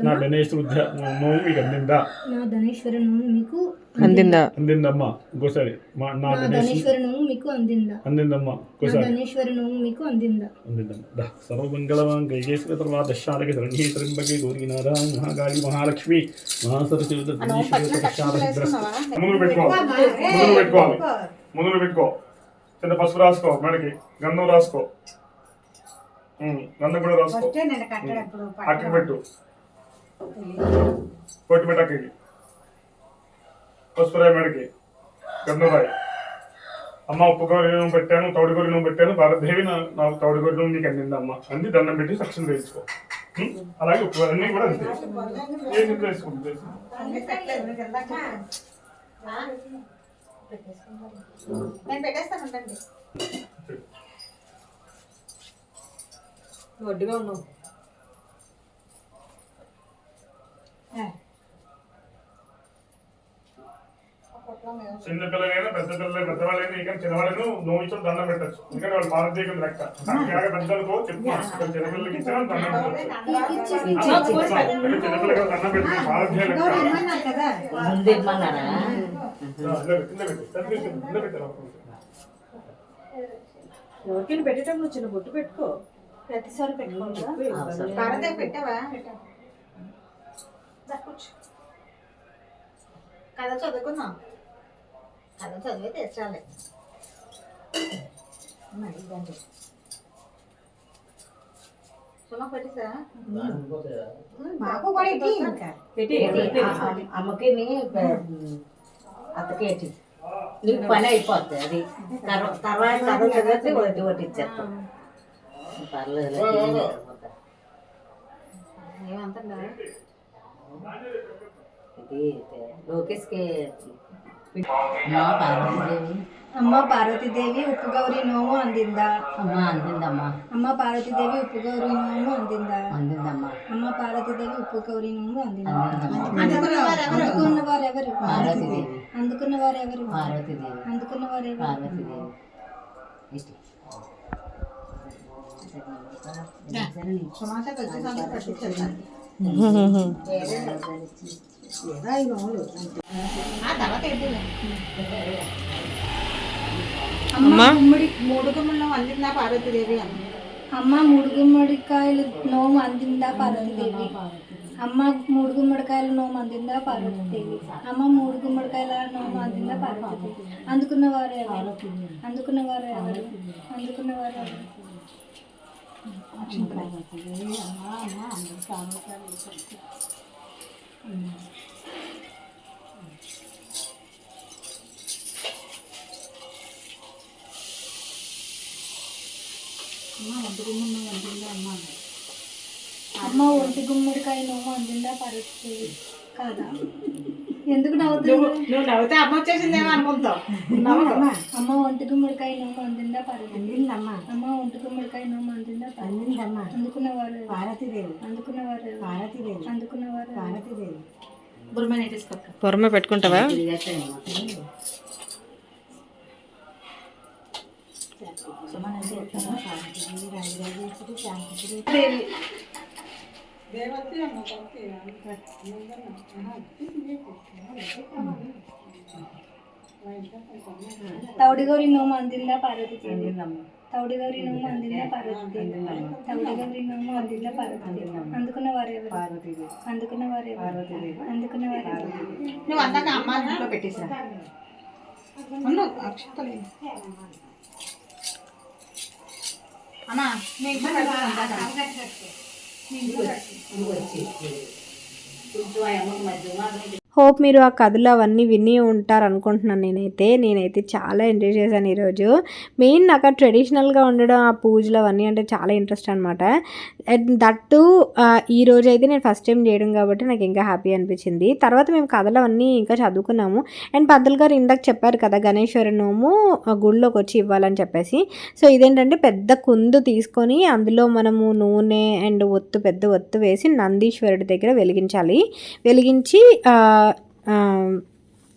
నా ధనేశ్వర నోము మీకు అందిందా? అందిందమ్మా. ఇంకోసారి నా ధనేశ్వర నోము మీకు అందిందమ్మా. ఇంకోసారి అందిందమ్మా. సర్వమంగళవాన్ గైకేశ్వర తర్వాత దశాలకి రణ్యే త్రింబకే గౌరీ నారాయణ మహాకాళి మహాలక్ష్మి మహాసరస్వతి ముందులు పెట్టుకో. చిన్న పసుపు రాసుకో, మెడకి గంధం రాసుకో, గంధం కూడా రాసుకో. అక్కకి పెట్టు, కొట్టి పెట్టు అక్కకి. పసుపు రాయి మెడకి, గంధం రాయి. అమ్మ ఉప్పు గౌరీ నూనె పెట్టాను, తౌడి గౌరీ నూనె పెట్టాను, భారతదేవి నాకు తౌడి గౌరీ నూనె నీకు అందింది అమ్మ అంది. దండం పెట్టి సక్షం వేసుకో. అలాగే ఉప్పు అన్నీ కూడా అంతే. ఏం వేసుకుంటుంది నేను పెట్టేస్తాను. వడ్డీగా ఉన్నావు. చిన్న పిల్లలైనా పెద్దవాళ్ళైనా ఇక చిన్నవాళ్ళను నోయించడం దండం పెట్టచ్చు. ఎందుకంటే వాళ్ళు భారతదేశం లెక్క. పెద్దలకో చెప్తున్నాను, చిన్నపిల్లలకి ఇచ్చిన దండం పెట్టచ్చు. చిన్నపిల్లకి దండం పెట్టుకుని భారతీయ ఎవరికైనా పెట్టేటప్పుడు చిన్న బొట్టు పెట్టుకో. ప్రతిసారి పెట్టుకోవాలి. పెట్టావా? కథ చదువుకున్నాం. కథ చదివే తెచ్చాలి. మాకు కూడా అమ్మకి అత్తకేటి నీకు పని అయిపోతుంది అది. తర్వాత కథ చదివితే ఒకటి ఇచ్చేస్తాం. పర్లేదు ఇది లోకేష్కి పార్వతీదేవి. అమ్మ పార్వతీదేవి ఉప్పు గౌరీ నోము అందిందా? అమ్మ అందిందమ్మా. అమ్మ పార్వతీదేవి ఉప్పు గౌరీ నోము అందిందా? అందిందమ్మా. అమ్మ పార్వతీదేవి ఉప్పు గౌరీ నోము అందిందా? అందుకున్నవారు ఎవరు? పార్వతీదేవి. అందుకున్నవారు ఎవరు? పార్వతీదేవి. అందుకున్నవారు ఎవరు? పార్వతీదేవి. ఇష్టం. అమ్మ మూడు గుమ్మడిలో అందిందా పార్వతీదేవి? అమ్మ మూడు గుమ్మడికాయలు నోము అందిందా పార్వతీదేవి? అమ్మ మూడు గుమ్మడికాయల నోము అందిందా పార్వతీదేవి? అమ్మ మూడు గుమ్మడికాయల నోము అందిందా పార్వతీదేవి? అందుకున్నవారు ఎవరు? అందుకున్నవారు ఎవరు? అందుకున్నవారు ఎవరు? అమ్మ ఒంటి గుమ్మడికాయ నోము అందిందా పార్వతీదేవి? కాదా? ఎందుకు నవ్వుతున్నావు? నువ్వు నవ్వుతే అమ్మ వచ్చేసిందేమో అనుకుంటావు. అమ్మ ఒంటి గుమ్మడికాయ నోము అందిందా పార్వతీదేవి? అమ్మ ఒంటి గుమ్మడికాయ నోము అందిందా పార్వతీదేవి? అందుకున్నవారు పార్వతీదేవి. అందుకున్నవారు పార్వతీదేవి. అందుకున్నవారు పార్వతీదేవి. పొరమ పెట్టుకుంటావా? తౌడి గౌరి నోము అందిందా పార్వతీదేవి? తౌడి గౌరి నోము అందిందా పార్వతీదేవి? తౌడి గౌరి నోము అందిందా పార్వతీదేవి? అందుకున్నవారు ఎవరు? అందుకున్నవారు ఎవరు? అందుకున్నవారు ఎవరు? నువ్వు అందాక అమ్మ ఇంట్లో పెట్టేసా అక్షతలే అమ్మా నేను హోప్ మీరు ఆ కథలు అవన్నీ విని ఉంటారు అనుకుంటున్నాను. నేనైతే చాలా ఎంజాయ్ చేశాను ఈరోజు. మెయిన్ నాకు ఆ ట్రెడిషనల్గా ఉండడం, ఆ పూజలు అవన్నీ అంటే చాలా ఇంట్రెస్ట్ అనమాట. అండ్ దట్టు ఈరోజు అయితే నేను ఫస్ట్ టైం చేయడం కాబట్టి నాకు ఇంకా హ్యాపీ అనిపించింది. తర్వాత మేము కథలు అవన్నీ ఇంకా చదువుకున్నాము. అండ్ పంతులు గారు ఇందాక చెప్పారు కదా గణేశ్వర నోము గుడిలోకి వచ్చి ఇవ్వాలని చెప్పేసి. సో ఇదేంటంటే పెద్ద కుందు తీసుకొని అందులో మనము నూనె అండ్ పెద్ద ఒత్తు వేసి నందీశ్వరుడి దగ్గర వెలిగించి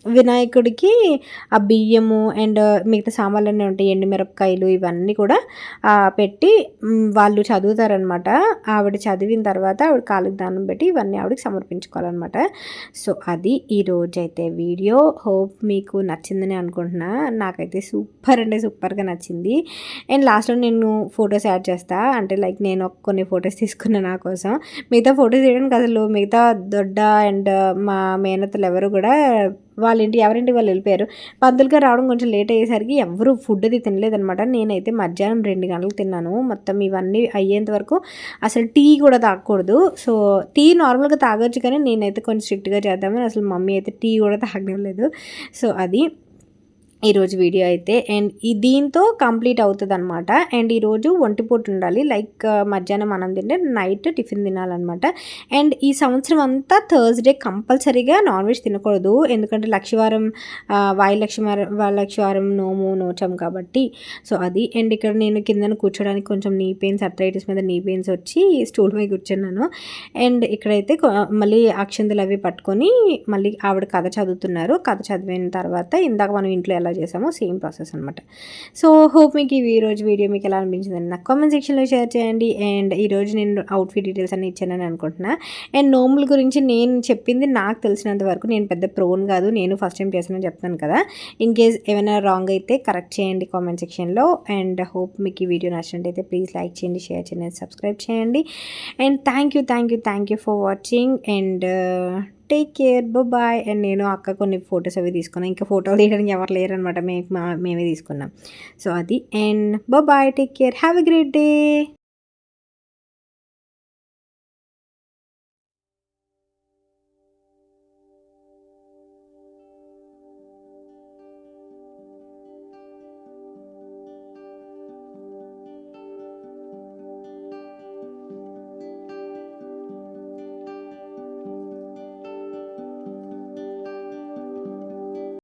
వినాయకుడికి ఆ బియ్యము అండ్ మిగతా సామాన్లన్నీ ఉంటాయి, ఎండుమిరపకాయలు ఇవన్నీ కూడా పెట్టి వాళ్ళు చదువుతారనమాట. ఆవిడ చదివిన తర్వాత ఆవిడ కాళ్ళకి దానం పెట్టి ఇవన్నీ ఆవిడకి సమర్పించుకోవాలన్నమాట. సో అది ఈరోజైతే వీడియో. హోప్ మీకు నచ్చిందని అనుకుంటున్నా. నాకైతే సూపర్ అంటే సూపర్గా నచ్చింది. అండ్ లాస్ట్లో నేను ఫొటోస్ యాడ్ చేస్తా, అంటే లైక్ నేను కొన్ని ఫొటోస్ తీసుకున్నా నా కోసం. మిగతా ఫొటోస్ తీయడానికి అసలు మిగతా దొడ్డ అండ్ మా మేనత్తలు ఎవరు కూడా ఎవరింటి వాళ్ళు వెళ్ళిపోయారు. పంతులుగా రావడం కొంచెం లేట్ అయ్యేసరికి ఎవరు ఫుడ్ అది తినలేదనమాట. నేనైతే మధ్యాహ్నం 2 గంటలకు తిన్నాను. మొత్తం ఇవన్నీ అయ్యేంత వరకు అసలు టీ కూడా తాగకూడదు. సో టీ నార్మల్గా తాగొచ్చు, కానీ నేనైతే కొంచెం స్ట్రిక్ట్గా చేద్దామని అసలు మమ్మీ అయితే టీ కూడా తాగలేదు. సో అది ఈరోజు వీడియో అయితే. అండ్ దీంతో కంప్లీట్ అవుతుంది అనమాట. అండ్ ఈరోజు ఒంటిపూట ఉండాలి, లైక్ మధ్యాహ్నం మనం తింటే నైట్ టిఫిన్ తినాలన్నమాట. అండ్ ఈ సంవత్సరం అంతా థర్స్డే కంపల్సరీగా నాన్ వెజ్ తినకూడదు, ఎందుకంటే వాయులక్ష్మివారం నోచాం కాబట్టి. సో అది. అండ్ ఇక్కడ నేను కిందన కూర్చోడానికి కొంచెం నీ పెయిన్స్, అర్థరైటిస్ మీద నీ పెయిన్స్ వచ్చి స్టూల్ మీద కూర్చున్నాను. అండ్ ఇక్కడైతే మళ్ళీ అక్షంతలు అవి పట్టుకొని మళ్ళీ ఆవిడ కథ చదువుతున్నారు. కథ చదివిన తర్వాత ఇందాక మనం ఇంట్లో ఎలా చేసామో సేమ్ ప్రాసెస్ అనమాట. సో హోప్ మీకు ఈరోజు వీడియో మీకు ఎలా అనిపించిందని నాకు కామెంట్ సెక్షన్లో షేర్ చేయండి. అండ్ ఈరోజు నేను అవుట్ఫిట్ డీటెయిల్స్ అన్ని ఇచ్చానని అనుకుంటున్నా. అండ్ నోముల గురించి నేను చెప్పింది నాకు తెలిసినంత వరకు, నేను పెద్ద ప్రోన్ కాదు, నేను ఫస్ట్ టైం చేసానని చెప్తాను కదా. ఇన్ కేస్ ఏమైనా రాంగ్ అయితే కరెక్ట్ చేయండి కామెంట్ సెక్షన్లో. అండ్ హోప్ మీకు ఈ వీడియో నచ్చినట్టయితే ప్లీజ్ లైక్ చేయండి, షేర్ చేయండి, సబ్స్క్రైబ్ చేయండి. And thank you for watching. And take care, bye. And నేను అక్క కొన్ని ఫొటోస్ అవి తీసుకున్నాను. ఇంకా ఫోటోలు తీయడానికి ఎవరు లేరనమాట, మేమే తీసుకున్నాం. సో అది. And bye, take care, have a great day.